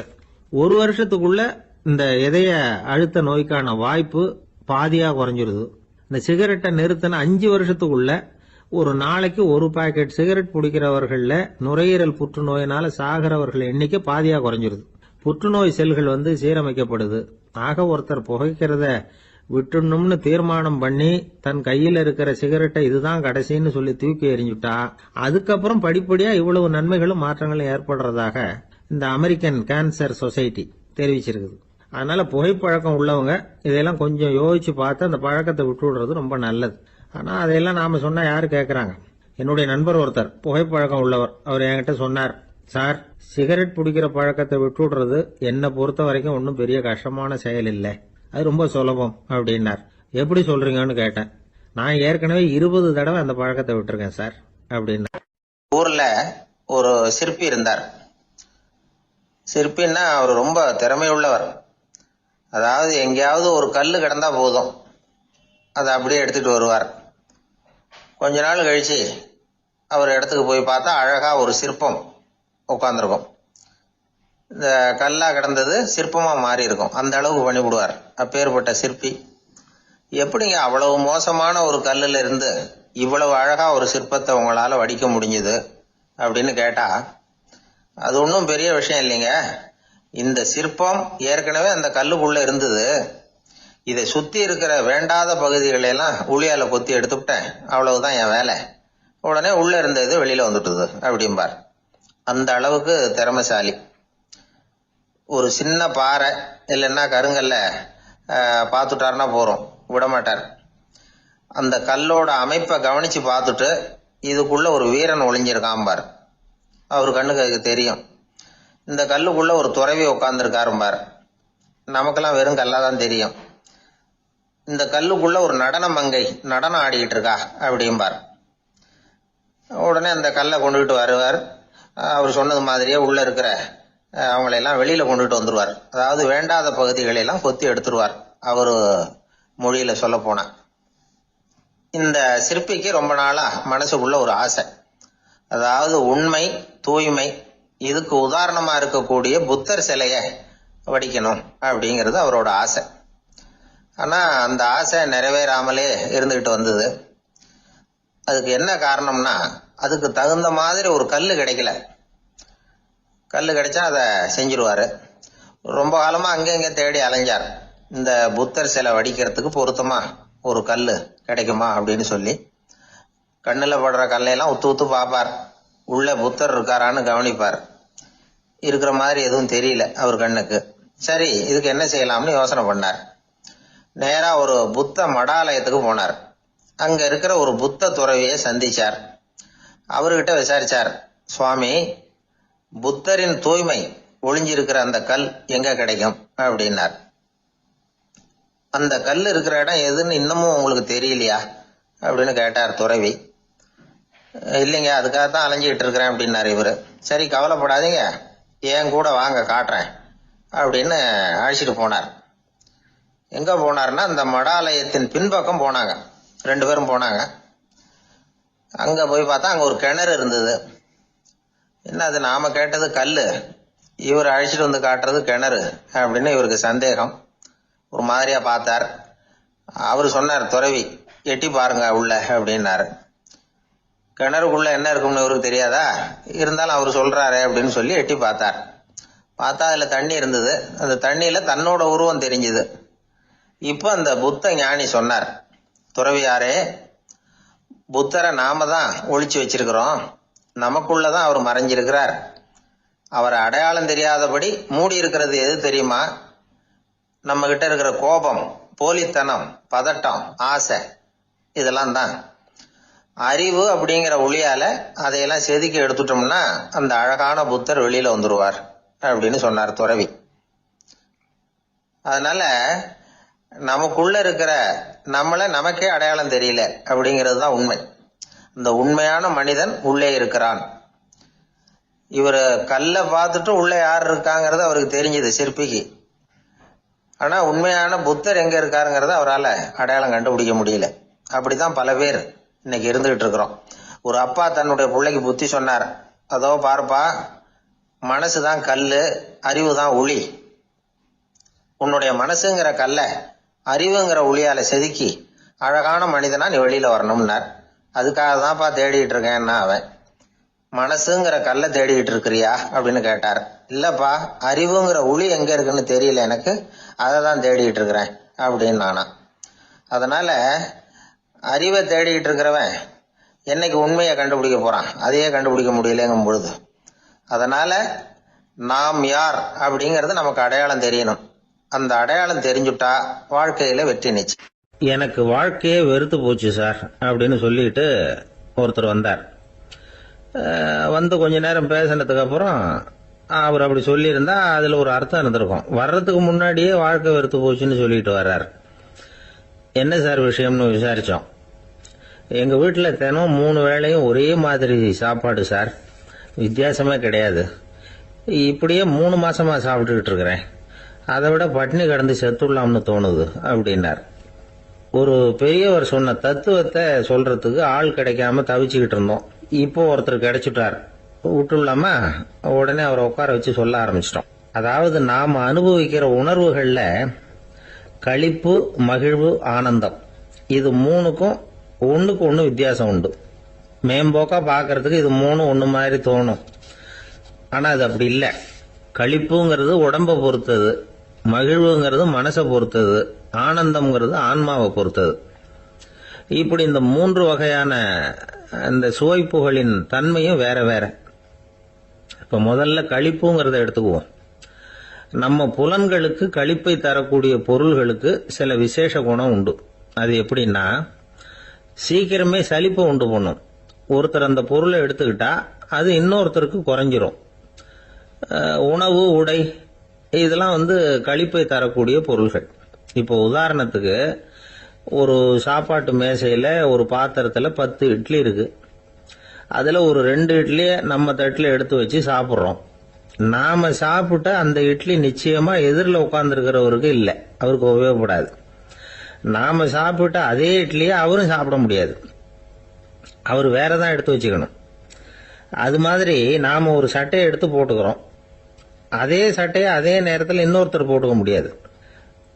Speaker 1: 1 வருஷத்துக்குள்ள இந்த இதய அழுத்த நோய்க்கான வாய்ப்பு பாதியா குறைஞ்சிருது. இந்த சிகரெட்டை நிறுத்தின 5 வருஷத்துக்குள்ள ஒரு நாளைக்கு 1 பாக்கெட் சிகரெட் பிடிக்கிறவர்கள்ல நுரையீரல் புற்றுநோயினால சாகிறவர்கள் எண்ணிக்கை பாதியா குறைஞ்சிருது. புற்றுநோய் செல்கள் சீரமைக்கப்படுது. ஆக ஒருத்தர் புகைக்கிறத விட்டுணும்னு தீர்மானம் பண்ணி தன் கையில இருக்கிற சிகரெட்டை இதுதான் கடைசின்னு சொல்லி தூக்கி எறிஞ்சுட்டா அதுக்கப்புறம் படிப்படியா இவ்வளவு நன்மைகளும் மாற்றங்களும் ஏற்படுறதாக இந்த அமெரிக்கன் கேன்சர் சொசைட்டி தெரிவிச்சிருக்குது. அதனால புகைப்பழக்கம் உள்ளவங்க இதெல்லாம் கொஞ்சம் யோசிச்சு பார்த்து அந்த பழக்கத்தை விட்டு விடுறது ரொம்ப நல்லது. ஆனா அதையெல்லாம் நாம சொன்னா யாரு கேட்கறாங்க? என்னுடைய நண்பர் ஒருத்தர் புகைப்பழக்கம் உள்ளவர். அவர் என்கிட்ட சொன்னார், சார், சிகரெட் பிடிக்கிற பழக்கத்தை விட்டு விடுறது என்னை பொறுத்த வரைக்கும் ஒன்றும் பெரிய கஷ்டமான செயல் இல்லை, அது ரொம்ப சுலபம் அப்படின்னார். எப்படி சொல்றீங்கன்னு கேட்டேன். நான் ஏற்கனவே 20 தடவை அந்த பழக்கத்தை விட்டுருக்கேன் சார் அப்படின்னா.
Speaker 2: ஊர்ல ஒரு சிற்பி இருந்தார். சிற்பின்னா அவர் ரொம்ப திறமையுள்ளவர். அதாவது எங்கேயாவது ஒரு கல்லு கிடந்தா போதும், அதை அப்படியே எடுத்துட்டு வருவார். கொஞ்ச நாள் கழிச்சு அவர் இடத்துக்கு போய் பார்த்தா அழகா ஒரு சிற்பம் உட்காந்துருக்கும். இந்த கல்லா கிடந்தது சிற்பமா மாறி இருக்கும். அந்த அளவுக்கு பண்ணிவிடுவார். அப்பேற்பட்ட சிற்பி. எப்படிங்க அவ்வளவு மோசமான ஒரு கல்லுல இருந்து இவ்வளவு அழகா ஒரு சிற்பத்தை உங்களால வடிக்க முடிஞ்சது அப்படின்னு கேட்டா, அது ஒன்றும் பெரிய விஷயம் இல்லைங்க. இந்த சிற்பம் ஏற்கனவே அந்த கல்லுக்குள்ள இருந்தது. இதை சுத்தி இருக்கிற வேண்டாத பகுதிகளை எல்லாம் உளியால கொத்தி எடுத்துவிட்டேன், அவ்வளவுதான் என் வேலை. உடனே உள்ள இருந்தது வெளியில வந்துட்டுது அப்படிம்பார். அந்த அளவுக்கு திறமைசாலி. ஒரு சின்ன பாறை இல்லைன்னா கருங்கல்ல பார்த்துட்டாருன்னா போறோம், விடமாட்டார். அந்த கல்லோட அமைப்பை கவனிச்சு பார்த்துட்டு இதுக்குள்ள ஒரு வீரன் ஒளிஞ்சிருக்காம்பார். அவர் கண்ணுக்கு அதுக்கு தெரியும். இந்த கல்லுக்குள்ள ஒரு துறவி உட்கார்ந்துருக்காரும்பார். நமக்கெல்லாம் வெறும் கல்லாதான் தெரியும். இந்த கல்லுக்குள்ள ஒரு நடன மங்கை நடனம் ஆடிக்கிட்டு இருக்கா அப்படிம்பார். உடனே அந்த கல்லை கொண்டுகிட்டு வருவார். அவர் சொன்னது மாதிரியே உள்ள இருக்கிற அவங்களையெல்லாம் வெளியில கொண்டுட்டு வந்துருவார். அதாவது வேண்டாத பகுதிகளெல்லாம் கொத்தி எடுத்துருவார். அவர் மொழியில சொல்ல போனா, இந்த சிற்பிக்கு ரொம்ப நாளா மனசுக்குள்ள ஒரு ஆசை. அதாவது உண்மை, தூய்மை, இதுக்கு உதாரணமா இருக்கக்கூடிய புத்தர் சிலைய வடிக்கணும் அப்படிங்கிறது அவரோட ஆசை. ஆனா அந்த ஆசை நிறைவேறாமலே இருந்துகிட்டு வந்தது. அதுக்கு என்ன காரணம்னா, அதுக்கு தகுந்த மாதிரி ஒரு கல்லு கிடைக்கல. கல்லு கிடைச்சா அதை செஞ்சிருவாரு. ரொம்ப காலமா அங்கங்க தேடி அலைஞ்சார். இந்த புத்தர் சிலை வடிக்கிறதுக்கு பொருத்தமா ஒரு கல்லு கிடைக்குமா அப்படின்னு சொல்லி கண்ணுல படுற கல்லையெல்லாம் உத்து உத்து பார்ப்பார். உள்ள புத்தர் இருக்காரான்னு கவனிப்பார். இருக்கிற மாதிரி எதுவும் தெரியல அவர் கண்ணுக்கு. சரி, இதுக்கு என்ன செய்யலாம்னு யோசனை பண்ணார். நேரா ஒரு புத்த மடாலயத்துக்கு போனார். அங்க இருக்கிற ஒரு புத்த துறவியை சந்திச்சார். அவர்கிட்ட விசாரிச்சார், சுவாமி, புத்தரின் தூய்மை ஒளிஞ்சிருக்கிற அந்த கல் எங்க கிடைக்கும் அப்படின்னார். அந்த கல் இருக்கிற இடம் எதுன்னு இன்னமும் உங்களுக்கு தெரியலையா அப்படின்னு கேட்டார் துறவி. இல்லைங்க, அதுக்காகத்தான் அலைஞ்சிக்கிட்டு இருக்கிறேன் அப்படின்னாரு இவரு. சரி, கவலைப்படாதீங்க, என் கூட வாங்க காட்டுறேன் அப்படின்னு அழைச்சிட்டு போனார். எங்க போனார்னா அந்த மடாலயத்தின் பின்பக்கம் போனாங்க. 2 பேரும் போனாங்க. அங்க போய் பார்த்தா அங்க ஒரு கிணறு இருந்தது. என்ன அது, நாம கேட்டது கல்லு, இவர் அழைச்சிட்டு வந்து காட்டுறது கிணறு அப்படின்னு இவருக்கு சந்தேகம். ஒரு மாதிரியா பார்த்தார். அவரு சொன்னார், துறவி எட்டி பாருங்க உள்ள அப்படின்னாரு. கிணறுக்குள்ள என்ன இருக்கும்னு இவருக்கு தெரியாதா, இருந்தாலும் அவர் சொல்றாரு அப்படின்னு சொல்லி எட்டி பார்த்தார். பார்த்தா அதுல தண்ணி இருந்தது. அந்த தண்ணியில தன்னோட உருவம் தெரிஞ்சுது. இப்ப அந்த புத்த ஞானி சொன்னார், துறவியாரே, புத்தரை நாம தான் ஒளிச்சு வச்சிருக்கிறோம், நமக்குள்ளதான் அவர் மறைஞ்சிருக்கிறார். அவரை அடையாளம் தெரியாதபடி மூடி இருக்கிறது எது தெரியுமா? நம்ம கிட்ட இருக்கிற கோபம், போலித்தனம், பதட்டம், ஆசை, இதெல்லாம் தான். அறிவு அப்படிங்கிற ஒளியால அதையெல்லாம் செதுக்கி எடுத்துட்டோம்னா அந்த அழகான புத்தர் வெளியில வந்துருவார் அப்படின்னு சொன்னார் துறவி. அதனால நமக்குள்ள இருக்கிற நம்மள நமக்கே அடையாளம் தெரியல அப்படிங்கிறது தான் உண்மை. இந்த உண்மையான மனிதன் உள்ளே இருக்கிறான். இவர் கல்லை பார்த்துட்டு உள்ள யார் இருக்காங்கிறது அவருக்கு தெரிஞ்சது சிற்பிக்கு. ஆனா உண்மையான புத்தர் எங்க இருக்காருங்கிறத அவரால் அடையாளம் கண்டுபிடிக்க முடியல. அப்படிதான் பல பேர் இன்னைக்கு இருந்துகிட்டு இருக்கிறோம். ஒரு அப்பா தன்னுடைய பிள்ளைக்கு புத்தி சொன்னார், அதோ பார்ப்பா, மனசுதான் கல்லு, அறிவு தான் ஒளி. உன்னுடைய மனசுங்கிற கல்ல அறிவுங்கிற ஒளியால செதுக்கி அழகான மனிதனா நீ வெளியில வரணும்னார். அதுக்காக தான்ப்பா தேடிட்டு இருக்கேன்னா அவன். மனசுங்கிற கல்லை தேடிக்கிட்டு இருக்கிறியா அப்படின்னு கேட்டார். இல்லப்பா, அறிவுங்கிற ஒளி எங்க இருக்குன்னு தெரியல எனக்கு, அதை தான் தேடிக்கிட்டு இருக்கிறேன் அப்படின்னு நானா. அதனால அறிவை தேடிக்கிட்டு இருக்கிறவன் என்னைக்கு உண்மையை கண்டுபிடிக்க போறான்? அதையே கண்டுபிடிக்க முடியலங்கும் பொழுது. அதனால நாம் யார் அப்படிங்கறது நமக்கு அடையாளம் தெரியணும். அந்த அடையாளம் தெரிஞ்சுட்டா வாழ்க்கையில வெற்றி நிச்சயம்.
Speaker 1: எனக்கு வாழ்க்கையே வெறுத்து போச்சு சார் அப்படின்னு சொல்லிட்டு ஒருத்தர் வந்தார். வந்து கொஞ்ச நேரம் பேசினதுக்கு அப்புறம் அவர் அப்படி சொல்லியிருந்தா அதுல ஒரு அர்த்தம் இருந்திருக்கும். வர்றதுக்கு முன்னாடியே வாழ்க்கை வெறுத்து போச்சுன்னு சொல்லிட்டு வர்றார். என்ன சார் விஷயம்னு விசாரிச்சோம். எங்க வீட்டில் தினம் 3 வேளையும் ஒரே மாதிரி சாப்பாடு சார், வித்தியாசமே கிடையாது. இப்படியே 3 மாசமா சாப்பிட்டுக்கிட்டு இருக்கிறேன். அதை விட பட்டினி கிடந்து செத்துடலாம்னு தோணுது அப்படின்னார். ஒரு பெரியவர் சொன்ன தத்துவத்தை சொல்றதுக்கு ஆள் கிடைக்காம தவிச்சுக்கிட்டு இருந்தோம். இப்போ ஒருத்தர் கிடைச்சிட்டார், விட்டுலாமா? உடனே அவரை உட்கார வச்சு சொல்ல ஆரம்பிச்சிட்டோம். அதாவது நாம அனுபவிக்கிற உணர்வுகள்ல களிப்பு, மகிழ்வு, ஆனந்தம், இது 3க்கும் ஒண்ணுக்கு ஒண்ணு வித்தியாசம் உண்டு. மேம்போக்கா பாக்கிறதுக்கு இது 3 ஒண்ணு மாதிரி தோணும். ஆனா அது அப்படி இல்லை. களிப்புங்கிறது உடம்ப பொறுத்தது, மகிழ்வுங்கிறது மனசை பொறுத்தது, ஆனந்தம்ங்கிறது ஆன்மாவை பொறுத்தது. இப்படி இந்த 3 வகையான இந்த சுவைப்புகளின் தன்மையும் வேற வேற. இப்ப முதல்ல களிப்புங்கிறத எடுத்துக்குவோம். நம்ம புலன்களுக்கு களிப்பை தரக்கூடிய பொருள்களுக்கு சில விசேஷ குணம் உண்டு. அது எப்படின்னா, சீக்கிரமே சலிப்பை உண்டு பண்ணும். ஒருத்தர் அந்த பொருளை எடுத்துக்கிட்டா அது இன்னொருத்தருக்கு குறைஞ்சிரும். உணவு, உடை, இதெல்லாம் களிப்பை தரக்கூடிய பொருள்கள். இப்போ உதாரணத்துக்கு, ஒரு சாப்பாட்டு மேசையில ஒரு பாத்திரத்துல 10 இட்லி இருக்கு. அதுல ஒரு 2 இட்லியை நம்ம தட்டுல எடுத்து வச்சு சாப்பிட்றோம். நாம சாப்பிட்ட அந்த இட்லி நிச்சயமா எதிரில் உட்கார்ந்துருக்கிறவருக்கு இல்லை, அவருக்கு உபயோகப்படாது. நாம சாப்பிட்ட அதே இட்லியை அவரும் சாப்பிட முடியாது, அவர் வேறதான் எடுத்து வச்சுக்கணும். அது மாதிரி நாம ஒரு சட்டையை எடுத்து போட்டுக்கிறோம், அதே சட்டையை அதே நேரத்தில் இன்னொருத்தர் போட்டுக்க முடியாது.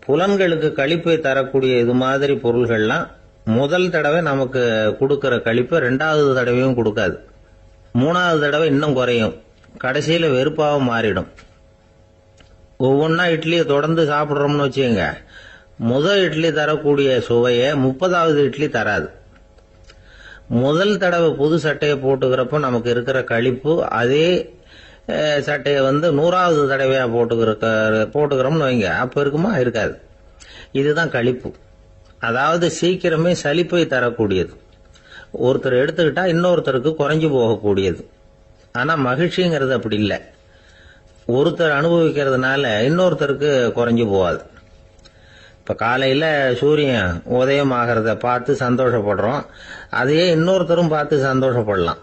Speaker 1: புலன்களுக்கு களிப்பை தரக்கூடிய இது மாதிரி பொருள்கள்லாம் முதல் தடவை நமக்கு கொடுக்கிற களிப்பை 2வது தடவையும் கொடுக்காது. 3வது தடவை இன்னும் குறையும். கடைசியில வெறுப்பாக மாறிடும். ஒவ்வொன்னா இட்லியை தொடர்ந்து சாப்பிட்றோம்னு வச்சுக்கோங்க, முதல் இட்லி தரக்கூடிய சுவையை 30வது இட்லி தராது. முதல் தடவை புது சட்டையை போட்டுக்கிறப்ப நமக்கு இருக்கிற களிப்பு அதே சட்டையை 100வது தடவையா போட்டுக்கிறோம்னு வைங்க, அப்ப இருக்குமா? இருக்காது. இதுதான் களிப்பு. அதாவது சீக்கிரமே சலிப்பை தரக்கூடியது. ஒருத்தர் எடுத்துக்கிட்டா இன்னொருத்தருக்கு குறைஞ்சு போகக்கூடியது. ஆனா மகிழ்ச்சிங்கிறது அப்படி இல்லை. ஒருத்தர் அனுபவிக்கிறதுனால இன்னொருத்தருக்கு குறைஞ்சு போகாது. இப்போ காலையில் சூரியன் உதயம் ஆகிறத பார்த்து சந்தோஷப்படுறோம், அதையே இன்னொருத்தரும் பார்த்து சந்தோஷப்படலாம்.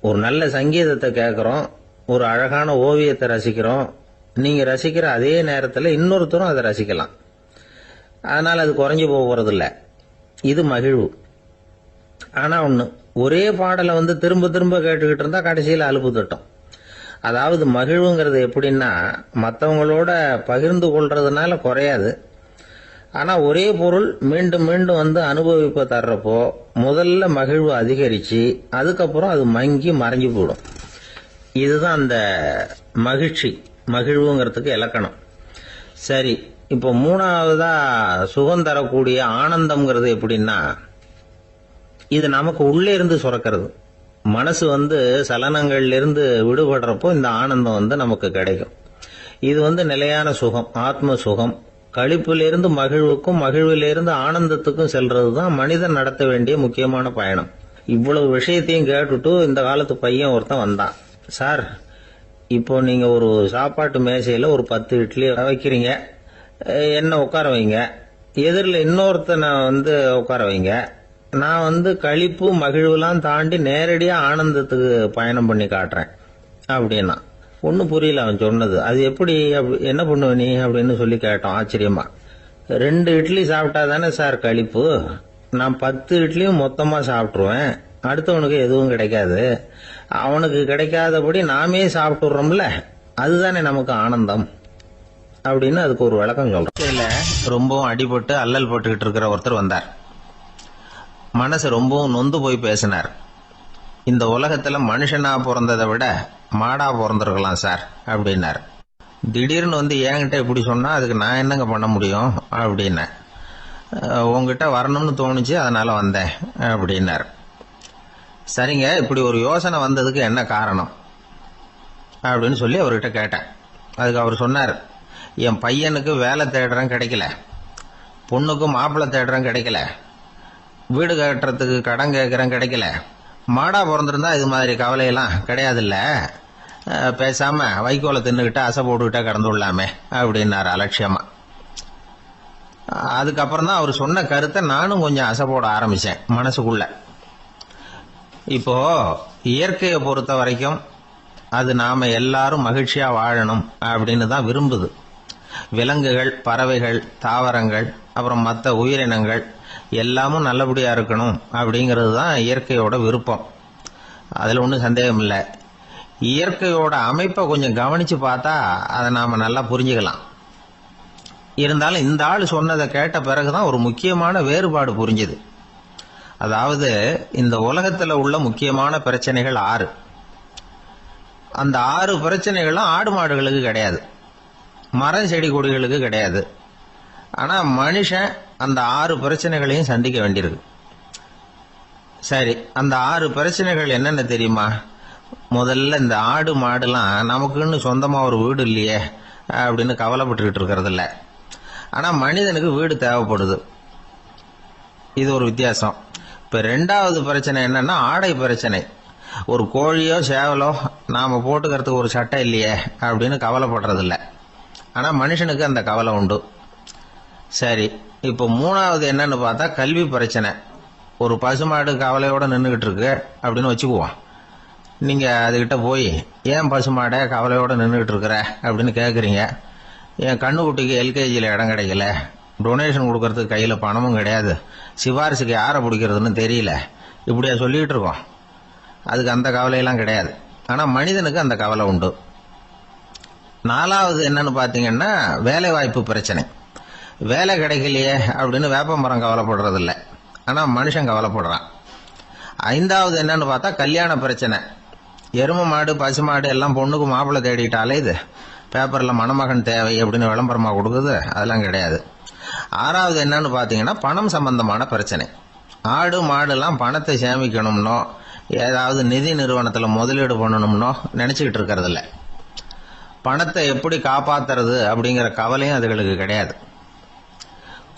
Speaker 1: ஒரு நல்ல சங்கீதத்தை கேட்குறோம், ஒரு அழகான ஓவியத்தை ரசிக்கிறோம், நீங்கள் ரசிக்கிற அதே நேரத்தில் இன்னொருத்தரும் அதை ரசிக்கலாம். அதனால் அது குறைஞ்சி போகிறதில்ல. இது மகிழ்வு. ஆனால் ஒன்று, ஒரே பாடலை திரும்ப திரும்ப கேட்டுக்கிட்டு இருந்தால் கடைசியில் அலுப்பு தட்டும். அதாவது மகிழ்வுங்கிறது எப்படின்னா, மற்றவங்களோட பகிர்ந்து கொள்றதுனால குறையாது. ஆனால் ஒரே பொருள் மீண்டும் மீண்டும் அனுபவிப்ப தர்றப்போ முதல்ல மகிழ்வு அதிகரித்து அதுக்கப்புறம் அது மங்கி மறைஞ்சு போயிடும். இதுதான் அந்த மகிழ்வுங்கிறதுக்கு இலக்கணம். சரி, இப்போ மூணாவதா சுகம் தரக்கூடிய ஆனந்தம்ங்கிறது எப்படின்னா, இது நமக்கு உள்ளே இருந்து சுரக்கிறது. மனசு சலனங்கள்ல இருந்து விடுபடுறப்போ இந்த ஆனந்தம் நமக்கு கிடைக்கும். இது நிலையான சுகம், ஆத்ம சுகம். களிப்பிலிருந்து மகிழ்வுக்கும் மகிழ்விலிருந்து ஆனந்தத்துக்கும் செல்றது தான் மனிதன் நடத்த வேண்டிய முக்கியமான பயணம். இவ்வளவு விஷயத்தையும் கேட்டுட்டு இந்த காலத்து பையன் ஒருத்தன் வந்தான். சார், இப்போ நீங்க ஒரு சாப்பாட்டு மேசையில ஒரு 10 இட்லி வைக்கிறீங்க, என்ன உட்கார வைங்க, எதிரில் இன்னொருத்தனை உட்கார வைங்க, நான் களிப்பு மகிழ்வுலாம் தாண்டி நேரடியா ஆனந்தத்துக்கு பயணம் பண்ணி காட்டுறேன் அப்படின்னா. ஒன்றும் புரியல அவன் சொன்னது. அது எப்படி, என்ன பண்ணுவ நீ அப்படின்னு சொல்லி கேட்டோம் ஆச்சரியமா. 2 இட்லி சாப்பிட்டா தானே சார் களிப்பு, நான் 10 இட்லியும் மொத்தமா சாப்பிட்டுருவேன், அடுத்தவனுக்கு எதுவும் கிடைக்காது, அவனுக்கு கிடைக்காதபடி நாமே சாப்பிட்டுறோம்ல, அதுதானே நமக்கு ஆனந்தம் அப்படின்னு அதுக்கு ஒரு விளக்கம் சொல்றேன். ரொம்பவும் அடிபட்டு அல்லல் போட்டுக்கிட்டு இருக்கிற ஒருத்தர் வந்தார். மனசு ரொம்பவும் நொந்து போய் பேசினார். இந்த உலகத்துல மனுஷனா பிறந்ததை விட மாடா பிறந்திருக்கலாம் சார் அப்படின்னார். திடீர்னு என்கிட்ட இப்படி சொன்னா அதுக்கு நான் என்னங்க பண்ண முடியும் அப்படின்னேன். உங்ககிட்ட வரணும்னு தோணுச்சு, அதனால வந்தேன் அப்படின்னார். சரிங்க, இப்படி ஒரு யோசனை வந்ததுக்கு என்ன காரணம் அப்படின்னு சொல்லி அவர்கிட்ட கேட்டேன். அதுக்கு அவர் சொன்னார், என் பையனுக்கு வேலை தேடுறேன் கிடைக்கல, பொண்ணுக்கு மாப்பிள்ளை தேடுறேன் கிடைக்கல, வீடு கட்டுறதுக்கு கடன் கேட்குறேன் கிடைக்கல, மாடா பிறந்திருந்தா இது மாதிரி கவலையெல்லாம் கிடையாதுல்ல, பேசாம வைக்கோலை தின்னுக்கிட்ட அசை போட்டுக்கிட்டே கடந்து விடலாமே அப்படின்னாரு அலட்சியமா. அதுக்கப்புறம் தான் அவர் சொன்ன கருத்தை நானும் கொஞ்சம் அசை போட ஆரம்பிச்சேன் மனசுக்குள்ள. இப்போ இயற்கையை பொறுத்த வரைக்கும் அது நாம எல்லாரும் மகிழ்ச்சியா வாழணும் அப்படின்னு தான் விரும்புது. விலங்குகள், பறவைகள், தாவரங்கள், அப்புறம் மற்ற உயிரினங்கள் எல்லாமும் நல்லபடியா இருக்கணும் அப்படிங்கிறது தான் இயற்கையோட விருப்பம். அதுல ஒன்றும் சந்தேகம் இல்லை. இயற்கையோட அமைப்பை கொஞ்சம் கவனிச்சு பார்த்தா அதை நாம நல்லா புரிஞ்சுக்கலாம். இருந்தாலும் இந்த ஆள் சொன்னதை கேட்ட பிறகுதான் ஒரு முக்கியமான வேறுபாடு புரிஞ்சுது. அதாவது இந்த உலகத்துல உள்ள முக்கியமான பிரச்சனைகள் 6. அந்த 6 பிரச்சனைகளும் ஆடு மாடுகளுக்கு கிடையாது, மரம் செடி கொடிகளுக்கு கிடையாது. ஆனா மனுஷன் அந்த 6 பிரச்சனைகளையும் சந்திக்க வேண்டியிருக்கு. சரி, அந்த 6 பிரச்சனைகள் என்னென்ன தெரியுமா? முதல்ல இந்த ஆடு மாடுலாம் நமக்குன்னு சொந்தமா ஒரு வீடு இல்லையே அப்படின்னு கவலைப்பட்டுக்கிட்டு இருக்கிறது இல்ல. ஆனா மனிதனுக்கு வீடு தேவைப்படுது. இது ஒரு வித்தியாசம். இப்ப 2வது பிரச்சனை என்னன்னா ஆடை பிரச்சனை. ஒரு கோழியோ சேவலோ நாம போட்டுக்கிறதுக்கு ஒரு சட்டை இல்லையே அப்படின்னு கவலைப்படுறது இல்ல. ஆனா மனுஷனுக்கு அந்த கவலை உண்டு. சரி, இப்போ 3வது என்னன்னு பார்த்தா கல்வி பிரச்சனை. ஒரு பசுமாடு கவலையோட நின்றுகிட்டு இருக்கு அப்படின்னு வச்சுக்குவோம். நீங்க அதுகிட்ட போய், ஏன் பசுமாடை கவலையோட நின்றுகிட்டு இருக்கிற அப்படின்னு கேட்குறீங்க. என் கண்ணுக்குட்டிக்கு எல்கேஜியில் இடம் கிடைக்கல, டொனேஷன் கொடுக்கறதுக்கு கையில் பணமும் கிடையாது, சிபாரிசுக்கு யாரை பிடிக்கிறதுன்னு தெரியல, இப்படியா சொல்லிக்கிட்டு இருக்கோம். அதுக்கு அந்த கவலையெல்லாம் கிடையாது. ஆனால் மனிதனுக்கு அந்த கவலை உண்டு. 4வது என்னன்னு பார்த்தீங்கன்னா வேலை வாய்ப்பு பிரச்சனை. வேலை கிடைக்கலையே அப்படின்னு வேப்ப மரம் கவலைப்படுறது இல்லை, ஆனால் மனுஷன் கவலைப்படுறான். 5வது என்னன்னு பார்த்தா கல்யாண பிரச்சனை. எரும மாடு பசுமாடு எல்லாம் பொண்ணுக்கு மாப்பிள்ளை தேடிட்டாலே இது பேப்பரில் மணமகன் தேவை அப்படின்னு விளம்பரமா கொடுக்குது, அதெல்லாம் கிடையாது. 6வது என்னன்னு பார்த்தீங்கன்னா பணம் சம்பந்தமான பிரச்சனை. ஆடு மாடுலாம் பணத்தை சேமிக்கணும்னோ ஏதாவது நிதி நிறுவனத்தில் முதலீடு பண்ணணும்னோ நினைச்சுக்கிட்டு இருக்கிறது இல்லை. பணத்தை எப்படி காப்பாத்துறது அப்படிங்கிற கவலையும் அதுகளுக்கு கிடையாது.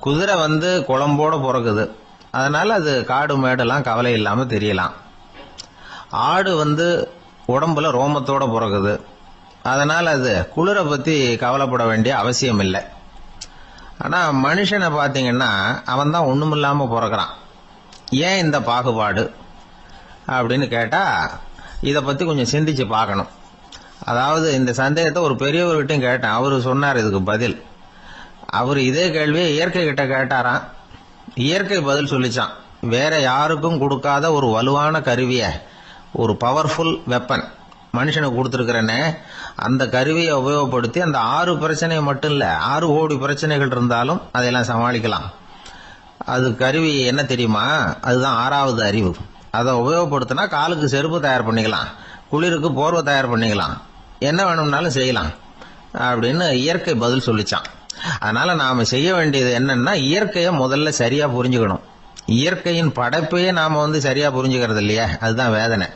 Speaker 1: குதிரை குளம்போட பிறகுது, அதனால அது காடு மேடெல்லாம் கவலை இல்லாம தெரியலாம். ஆடு உடம்புல ரோமத்தோட பிறகுது, அதனால அது குளிரை பத்தி கவலைப்பட வேண்டிய அவசியம் இல்லை.
Speaker 2: ஆனா மனுஷனை பாத்தீங்கன்னா அவன் தான் ஒண்ணுமில்லாம பிறக்கிறான். ஏன் இந்த பாகுபாடு அப்படின்னு கேட்டா இத பத்தி கொஞ்சம் சிந்திச்சு பார்க்கணும். அதாவது இந்த சந்தேகத்தை ஒரு பெரியவர்கிட்டையும் கேட்டேன். அவரு சொன்னார் இதுக்கு பதில். அவர் இதே கேள்வியை இயற்கை கிட்ட கேட்டாராம். இயற்கை பதில் சொல்லிச்சான். வேற யாருக்கும் கொடுக்காத ஒரு வலுவான கருவிய, ஒரு பவர்ஃபுல் வெப்பன் மனுஷனுக்கு கொடுத்துருக்கிறேன்னு, அந்த கருவியை உபயோகப்படுத்தி அந்த 6 பிரச்சனை மட்டும் இல்ல, 6 கோடி பிரச்சனைகள் இருந்தாலும் அதையெல்லாம் சமாளிக்கலாம். அது கருவி என்ன தெரியுமா? அதுதான் 6வது அறிவு. அதை உபயோகப்படுத்தினா காலுக்கு செருப்பு தயார் பண்ணிக்கலாம், குளிருக்கு போர்வை தயார் பண்ணிக்கலாம், என்ன வேணும்னாலும் செய்யலாம் அப்படின்னு இயற்கை பதில் சொல்லிச்சான். அதனால நாம செய்ய வேண்டியது என்னன்னா, இயற்கையை முதல்ல சரியா புரிஞ்சுக்கணும். இயற்கையின் படைப்பையே நாம சரியா புரிஞ்சுக்கிறது இல்லையா, அதுதான் வேதனை.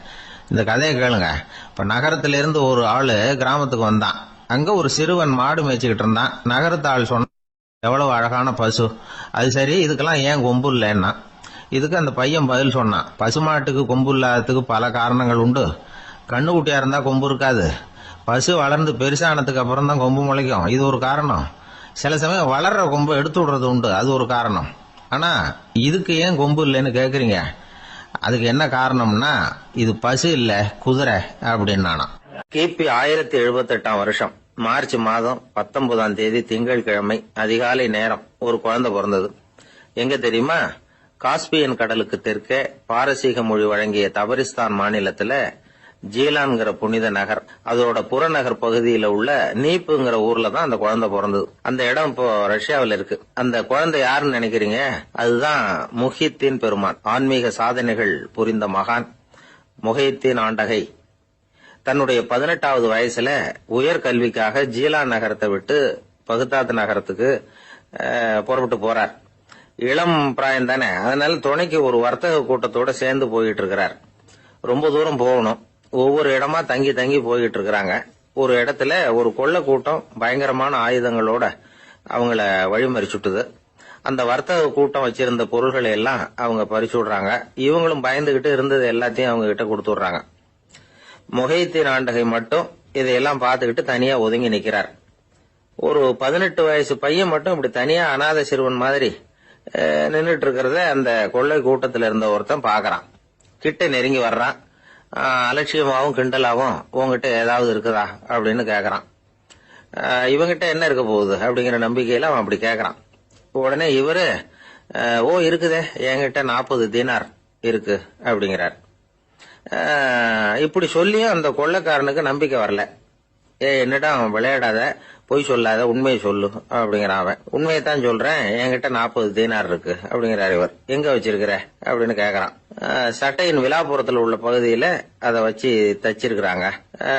Speaker 2: இந்த கதையை கேளுங்க. இப்ப நகரத்திலிருந்து ஒரு ஆளு கிராமத்துக்கு வந்தான். அங்க ஒரு சிறுவன் மாடு மேய்ச்சிக்கிட்டு இருந்தான். நகரத்து ஆள் சொன்ன, எவ்வளவு அழகான பசு, அது சரி, இதுக்கெல்லாம் ஏன் கொம்பு இல்லைன்னா. இதுக்கு அந்த பையன் பதில் சொன்னான், பசுமாட்டுக்கு கொம்பு இல்லாததுக்கு பல காரணங்கள் உண்டு. கண்ணுக்குட்டியா இருந்தா கொம்பு இருக்காது, பசு வளர்ந்து பெருசானதுக்கு அப்புறம் தான் கொம்பு முளைக்கும், இது ஒரு காரணம். சில சமயம் வளர்ற கொம்பை எடுத்து விடுறது உண்டு, அது ஒரு காரணம். ஆனா இதுக்கு ஏன் கொம்பு இல்லைன்னு கேக்குறீங்க, அதுக்கு என்ன காரணம்னா இது பசு இல்ல, குதிரை அப்படின்னானா. கிபி 1078 வருஷம் மார்ச் மாதம் 19ஆம் தேதி திங்கட்கிழமை அதிகாலை நேரம் ஒரு குழந்தை பிறந்தது. எங்க தெரியுமா? காஸ்பியன் கடலுக்கு தெற்கே பாரசீக மொழி வழங்கிய தபரிஸ்தான் மாநிலத்துல ஜீலான்கிற புனித நகர், அதோட புறநகர் பகுதியில உள்ள நீப்புங்கிற ஊர்ல தான் அந்த குழந்தை பிறந்தது. அந்த இடம் இப்போ ரஷ்யாவில் இருக்கு. அந்த குழந்தை யாருன்னு நினைக்கிறீங்க? அதுதான் முஹித்தீன் பெருமான், ஆன்மீக சாதனைகள் புரிந்த மகான் முஹித்தீன் ஆண்டகை. தன்னுடைய 18வது வயசுல உயர்கல்விக்காக ஜீலான் நகரத்தை விட்டு பகுதாத் நகரத்துக்கு புறப்பட்டு போறார். இளம் பிராயம் தானே, அதனால துணைக்கு ஒரு வர்த்தக கூட்டத்தோட சேர்ந்து போயிட்டு இருக்கிறார். ரொம்ப தூரம் போகணும். ஒவ்வொரு இடமா தங்கி தங்கி போயிட்டு இருக்கிறாங்க. ஒரு இடத்துல ஒரு கொள்ளை கூட்டம் பயங்கரமான ஆயுதங்களோட அவங்கள வழிமறிச்சுட்டுது. அந்த வர்த்தக கூட்டம் வச்சிருந்த பொருள்களை எல்லாம் அவங்க பறிச்சு விடுறாங்க. இவங்களும் பயந்துகிட்டு இருந்தது எல்லாத்தையும் அவங்க கிட்ட கொடுத்துடுறாங்க. முஹித்தீன் ஆண்டகை மட்டும் இதையெல்லாம் பார்த்துக்கிட்டு தனியா ஒதுங்கி நிக்கிறார். ஒரு 18 வயசு பையன் மட்டும் இப்படி தனியா அநாத சிறுவன் மாதிரி நின்றுட்டு இருக்கிறத அந்த கொள்ளை கூட்டத்துல இருந்த ஒருத்தன் பாக்குறான். கிட்ட நெருங்கி வர்றான். அலட்சியமாவும் கிண்டலாவும் உங்ககிட்ட ஏதாவது இருக்குதா அப்படின்னு கேக்குறான். இவங்கிட்ட என்ன இருக்க போகுது அப்படிங்கிற நம்பிக்கையில அவன் அப்படி கேக்குறான். உடனே இவரு, ஓ இருக்குதே, என்கிட்ட 40 தீனார் இருக்கு அப்படிங்கிறார். இப்படி சொல்லியும் அந்த கொள்ளைக்காரனுக்கு நம்பிக்கை வரல. என்னடா அவன் விளையாடாத, பொய் சொல்லாத, உண்மையை சொல்லு அப்படிங்கிறான் அவன். உண்மையைத்தான் சொல்றேன், என்கிட்ட 40 தீனார் இருக்கு அப்படிங்கிறார் இவர். எங்க வச்சிருக்கிற அப்படின்னு கேக்குறான். சட்டையின் விழாப்புறத்துல உள்ள பகுதியில அதை வச்சு தச்சிருக்கிறாங்க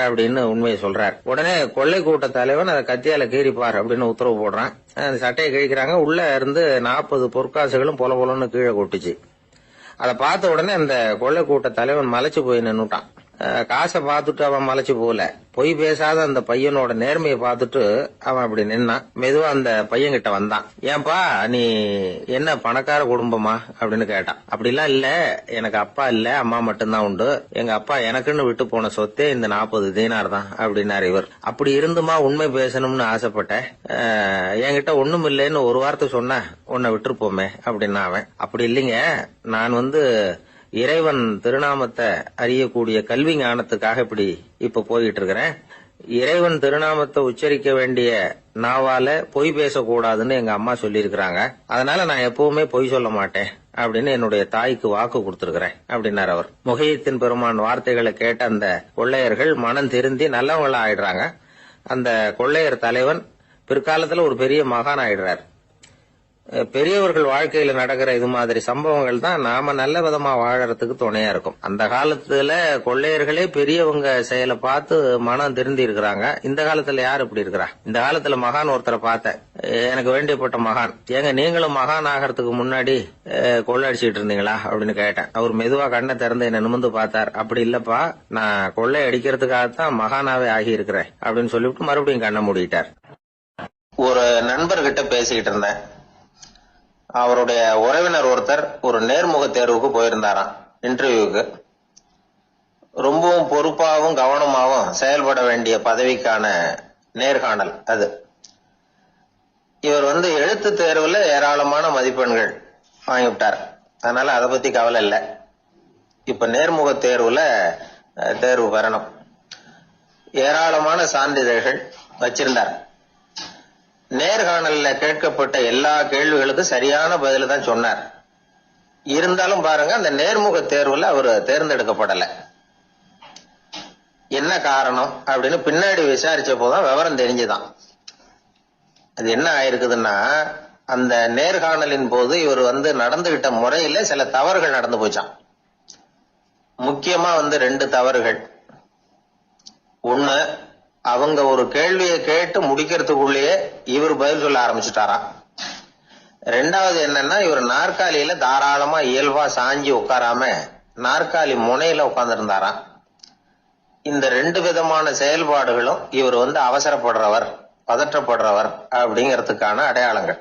Speaker 2: அப்படின்னு உண்மையை சொல்றார். உடனே கொள்ளை கூட்ட தலைவன் அதை கத்தியால கீறிப்பார் அப்படின்னு உத்தரவு போடுறான். அந்த சட்டையை கிழிக்கிறாங்க. உள்ள இருந்து 40 பொற்காசுகளும் பொல பொலன்னு கீழே கொட்டுச்சு. அதை பார்த்த உடனே அந்த கொள்ளை கூட்ட தலைவன் மலைச்சு போய் நின்னுட்டான். காசை பார்த்துட்டு அவன் மலைச்சு போகல, பொய் பேசாத அந்த பையனோட நேர்மையை பார்த்துட்டு அவன் அப்படி நின்னான். மெதுவா அந்த பையன் கிட்ட வந்தான். ஏன்பா, நீ என்ன பணக்கார குடும்பமா அப்படின்னு கேட்டான். அப்படிலாம் இல்ல, எனக்கு அப்பா இல்ல, அம்மா மட்டும்தான் உண்டு. எங்க அப்பா எனக்குன்னு விட்டு போன சொத்தே இந்த 40 தீனார் தான் அப்படின்னாரு இவர். அப்படி இருந்துமா உண்மை பேசணும்னு ஆசைப்பட்டேன், என்கிட்ட ஒண்ணும் இல்லைன்னு ஒரு வார்த்தை சொன்ன உன்னை விட்டுருப்போமே அப்படின்னா அவன். அப்படி இல்லைங்க, நான் இறைவன் திருநாமத்தை அறியக்கூடிய கல்வி ஞானத்துக்காக இப்ப போயிட்டு இருக்கிறேன். இறைவன் திருநாமத்தை உச்சரிக்க வேண்டிய நாவால பொய் பேசக்கூடாதுன்னு எங்க அம்மா சொல்லியிருக்கிறாங்க. அதனால நான் எப்பவுமே பொய் சொல்ல மாட்டேன் அப்படின்னு என்னுடைய தாய்க்கு வாக்கு கொடுத்திருக்கிறேன் அப்படின்னார் அவர். முஹித்தீன் பெருமான் வார்த்தைகளை கேட்ட அந்த கொள்ளையர்கள் மனம் திருந்தி நல்லவங்களா ஆயிடுறாங்க. அந்த கொள்ளையர் தலைவன் பிற்காலத்துல ஒரு பெரிய மகான் ஆயிடுறார். பெரியவர்கள் வாழ்க்கையில நடக்கிற இது மாதிரி சம்பவங்கள் தான் நாம நல்ல விதமா வாழறதுக்கு துணையா இருக்கும். அந்த காலத்துல கொள்ளையர்களே பெரியவங்க செயலை பார்த்து மனம் திருந்தி இருக்கிறாங்க. இந்த காலத்துல யார் இப்படி இருக்கிறா? இந்த காலத்துல மகான் ஒருத்தரை பார்த்தேன், எனக்கு வேண்டியப்பட்ட மகான். ஏங்க நீங்களும் மகான் ஆகிறதுக்கு முன்னாடி கொள்ளை அடிச்சுட்டு இருந்தீங்களா அப்படின்னு கேட்டேன். அவர் மெதுவா கண்ணை திறந்து என்ன நிமிர்ந்து பார்த்தார். அப்படி இல்லப்பா, நான் கொள்ளை அடிக்கிறதுக்காகத்தான் மகானாவே ஆகி இருக்கிறேன் அப்படின்னு சொல்லிவிட்டு மறுபடியும் கண்ணை மூடிட்டார். ஒரு நண்பர்கிட்ட பேசிக்கிட்டு இருந்தேன். அவருடைய உறவினர் ஒருத்தர் ஒரு நேர்முக தேர்வுக்கு போயிருந்தாராம், இன்டர்வியூக்கு. ரொம்பவும் பொறுப்பாகவும் கவனமாகவும் செயல்பட வேண்டிய பதவிக்கான நேர்காணல் அது. இவர் எழுத்து தேர்வுல ஏராளமான மதிப்பெண்கள் வாங்கிவிட்டார். அதனால அதை பத்தி கவலை இல்லை. இப்ப நேர்முக தேர்வுல தேர்வு பெறணும். ஏராளமான சான்றிதழ்கள் வச்சிருந்தார். நேர்காணல்ல கேட்கப்பட்ட எல்லா கேள்விகளுக்கும் சரியான பதில தான் சொன்னார். இருந்தாலும் பாருங்க, அந்த நேர்முக தேர்வுல அவர் தேர்ந்தெடுக்கப்படல. என்ன காரணம் அப்படின்னு பின்னாடி விசாரிச்ச போதுதான் விவரம் தெரிஞ்சுதான். அது என்ன ஆயிருக்குதுன்னா, அந்த நேர்காணலின் போது இவர் நடந்துகிட்ட முறையில சில தவறுகள் நடந்து போச்சான். முக்கியமா 2 தவறுகள். ஒண்ணு, அவங்க ஒரு கேள்வியை கேட்டு முடிக்கிறதுக்குள்ளேயே இவர் பதில் சொல்ல ஆரம்பிச்சுட்டாராம். ரெண்டாவது என்னன்னா, இவர் நாற்காலியில தாராளமா இயல்பா சாஞ்சி உட்காராம நாற்காலி முனையில உட்கார்ந்து இருந்தாராம். இந்த 2 விதமான செயல்பாடுகளும் இவர் அவசரப்படுறவர், பதற்றப்படுறவர் அப்படிங்கிறதுக்கான அடையாளங்கள்.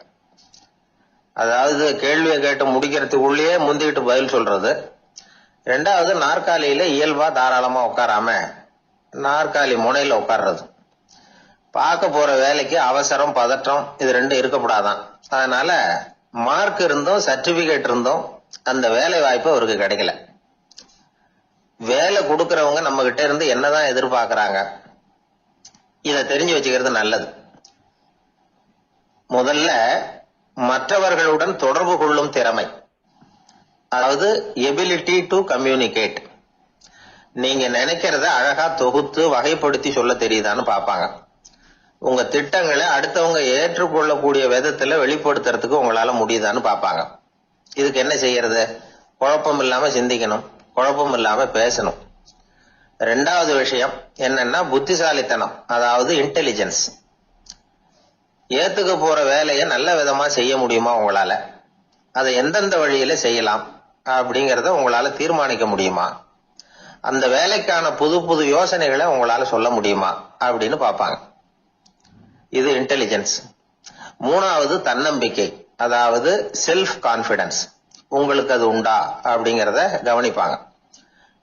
Speaker 2: அதாவது கேள்வியை கேட்டு முடிக்கிறதுக்குள்ளேயே முந்திக்கிட்டு பதில் சொல்றது. ரெண்டாவது, நாற்காலியில இயல்பா தாராளமா உட்காராம நாற்காலி முனையில உட்கார்றது. பார்க்க போற வேலைக்கு அவசரம், பதற்றம் இது 2 இருக்கப்படாதான். அதனால மார்க் இருந்தும் சர்டிபிகேட் இருந்தும் அந்த வேலை வாய்ப்பு அவருக்கு கிடைக்கல. வேலை கொடுக்கறவங்க நம்ம கிட்ட இருந்து என்னதான் எதிர்பார்க்கறாங்க, இத தெரிஞ்சு வச்சுக்கிறது நல்லது. முதல்ல மற்றவர்களுடன் தொடர்பு கொள்ளும் திறமை, அதாவது எபிலிட்டி டு கம்யூனிகேட். நீங்க நினைக்கிறத அழகா தொகுத்து வகைப்படுத்தி சொல்ல தெரியுதான்னு பாப்பாங்க. உங்க திட்டங்களை அடுத்தவங்க ஏற்றுக்கொள்ளக்கூடிய விதத்துல வெளிப்படுத்துறதுக்கு உங்களால முடியுதான்னு பாப்பாங்க. இதுக்கு என்ன செய்யறது? குழப்பம் இல்லாம சிந்திக்கணும், குழப்பம் இல்லாம பேசணும். ரெண்டாவது விஷயம் என்னன்னா புத்திசாலித்தனம், அதாவது இன்டெலிஜென்ஸ். ஏத்துக்க போற வேலையை நல்ல விதமா செய்ய முடியுமா உங்களால, அதை எந்தெந்த வழியில செய்யலாம் அப்படிங்கறத உங்களால தீர்மானிக்க முடியுமா, அந்த வேலைக்கான புது புது யோசனைகளை உங்களால சொல்ல முடியுமா அப்படின்னு பாப்பாங்க. இது இன்டெலிஜென்ஸ். மூணாவது தன்னம்பிக்கை, அதாவது செல்ஃப் கான்பிடன்ஸ். உங்களுக்கு அது உண்டா அப்படிங்கறத கவனிப்பாங்க.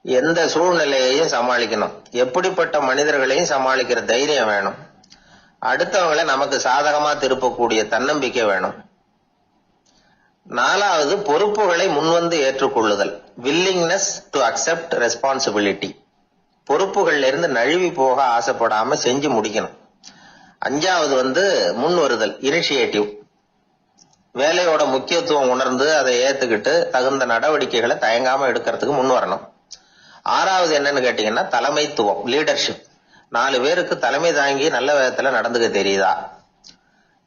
Speaker 2: எந்த சூழ்நிலையையும் சமாளிக்கணும், எப்படிப்பட்ட மனிதர்களையும் சமாளிக்கிற தைரியம் வேணும், அடுத்தவங்களை நமக்கு சாதகமா திருப்பக்கூடிய தன்னம்பிக்கை வேணும். நாலாவது பொறுப்புகளை முன்வந்து ஏற்றுக்கொள்ளுதல், வில்லிங்னஸ் டு அக்செப்ட் ரெஸ்பான்சிபிலிட்டி. பொறுப்புகள்ல இருந்து நழுவி போக ஆசைப்படாம செஞ்சு முடிக்கணும். அஞ்சாவது முன் வருதல், இனிஷியேட்டிவ். வேலையோட முக்கியத்துவம் உணர்ந்து அதை ஏத்துக்கிட்டு தகுந்த நடவடிக்கைகளை தயங்காம எடுக்கிறதுக்கு முன் வரணும். ஆறாவது என்னன்னு கேட்டீங்கன்னா தலைமைத்துவம், லீடர்ஷிப். 4 பேருக்கு தலைமை தாங்கி நல்ல விதத்துல நடந்துக்க தெரியுதா.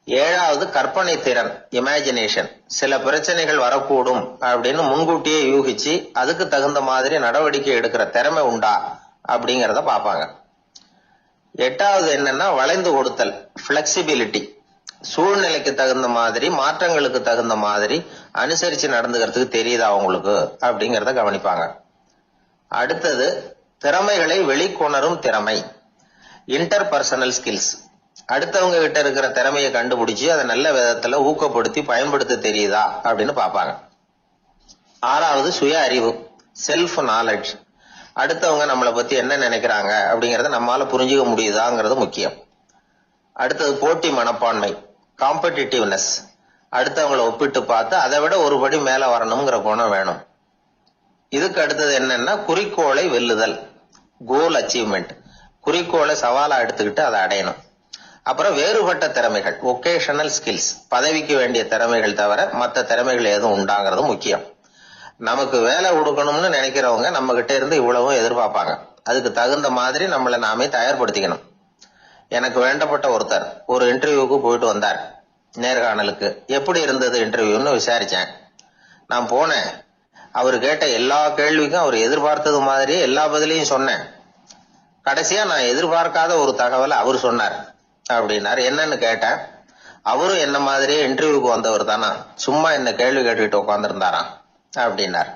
Speaker 2: ஏழாவது கற்பனை திறன், இமேஜினேஷன். சில பிரச்சனைகள் வரக்கூடும் அப்படின்னு முன்கூட்டியே யூகிச்சு அதுக்கு தகுந்த மாதிரி நடவடிக்கை எடுக்கிற திறமை உண்டா அப்படிங்கறத பாப்பாங்க. எட்டாவது என்னன்னா வளைந்து கொடுத்தல், பிளெக்சிபிலிட்டி. சூழ்நிலைக்கு தகுந்த மாதிரி, மாற்றங்களுக்கு தகுந்த மாதிரி அனுசரிச்சு நடந்துக்கிறதுக்கு தெரியுதா அவங்களுக்கு அப்படிங்கறத கவனிப்பாங்க. அடுத்தது திறமைகளை வெளிக்கொணரும் திறமை, இன்டர்பர்சனல் ஸ்கில்ஸ். அடுத்தவங்க கிட்ட இருக்கிற திறமையை கண்டுபிடிச்சு அதை நல்ல விதத்துல ஊக்கப்படுத்தி பயன்படுத்த தெரியுதா அப்படின்னு பாப்பாங்க. ஆறாவது சுய அறிவு, செல்ஃப் நாலேஜ். அடுத்தவங்க நம்மளை பத்தி என்ன நினைக்கிறாங்க அப்படிங்கறத நம்மால புரிஞ்சுக்க முடியுதாங்கிறது முக்கியம். அடுத்தது போட்டி மனப்பான்மை, காம்படிட்டிவ்னஸ். அடுத்தவங்களை ஒப்பிட்டு பார்த்து அதை விட ஒரு படி மேல வரணுங்கிற குணம் வேணும். இதுக்கு அடுத்தது என்னன்னா குறிக்கோளை வெல்லுதல், கோல் அச்சீவ்மெண்ட். குறிக்கோளை சவாலா எடுத்துக்கிட்டு அதை அடையணும். அப்புறம் வேறுபட்ட திறமைகள், ஒகேஷனல் ஸ்கில்ஸ். பதவிக்கு வேண்டிய திறமைகள் தவிர மற்ற திறமைகள் எதுவும் உண்டாங்கிறது முக்கியம். நமக்கு வேலை கொடுக்கணும்னு நினைக்கிறவங்க நம்ம கிட்ட இருந்து இவ்வளவும் எதிர்பார்ப்பாங்க. அதுக்கு தகுந்த மாதிரி நம்மளை நாமே தயார்படுத்திக்கணும். எனக்கு வேண்டப்பட்ட ஒருத்தர் ஒரு இன்டர்வியூக்கு போயிட்டு வந்தார், நேர்காணலுக்கு. எப்படி இருந்தது இன்டர்வியூன்னு விசாரிச்சேன். நான் போனேன், அவர் கேட்ட எல்லா கேள்விக்கும் அவர் எதிர்பார்த்தது மாதிரி எல்லா பதிலையும் சொன்னேன். கடைசியா நான் எதிர்பார்க்காத ஒரு தகவலை அவர் சொன்னார் அப்படின்னாரு. என்னன்னு கேட்டேன். அவரும் என்ன மாதிரியே இன்டர்வியூக்கு வந்தவர் தானா, சும்மா என்ன கேள்வி கேட்டுக்கிட்டு உட்காந்துருந்தாராம் அப்படின்னார்.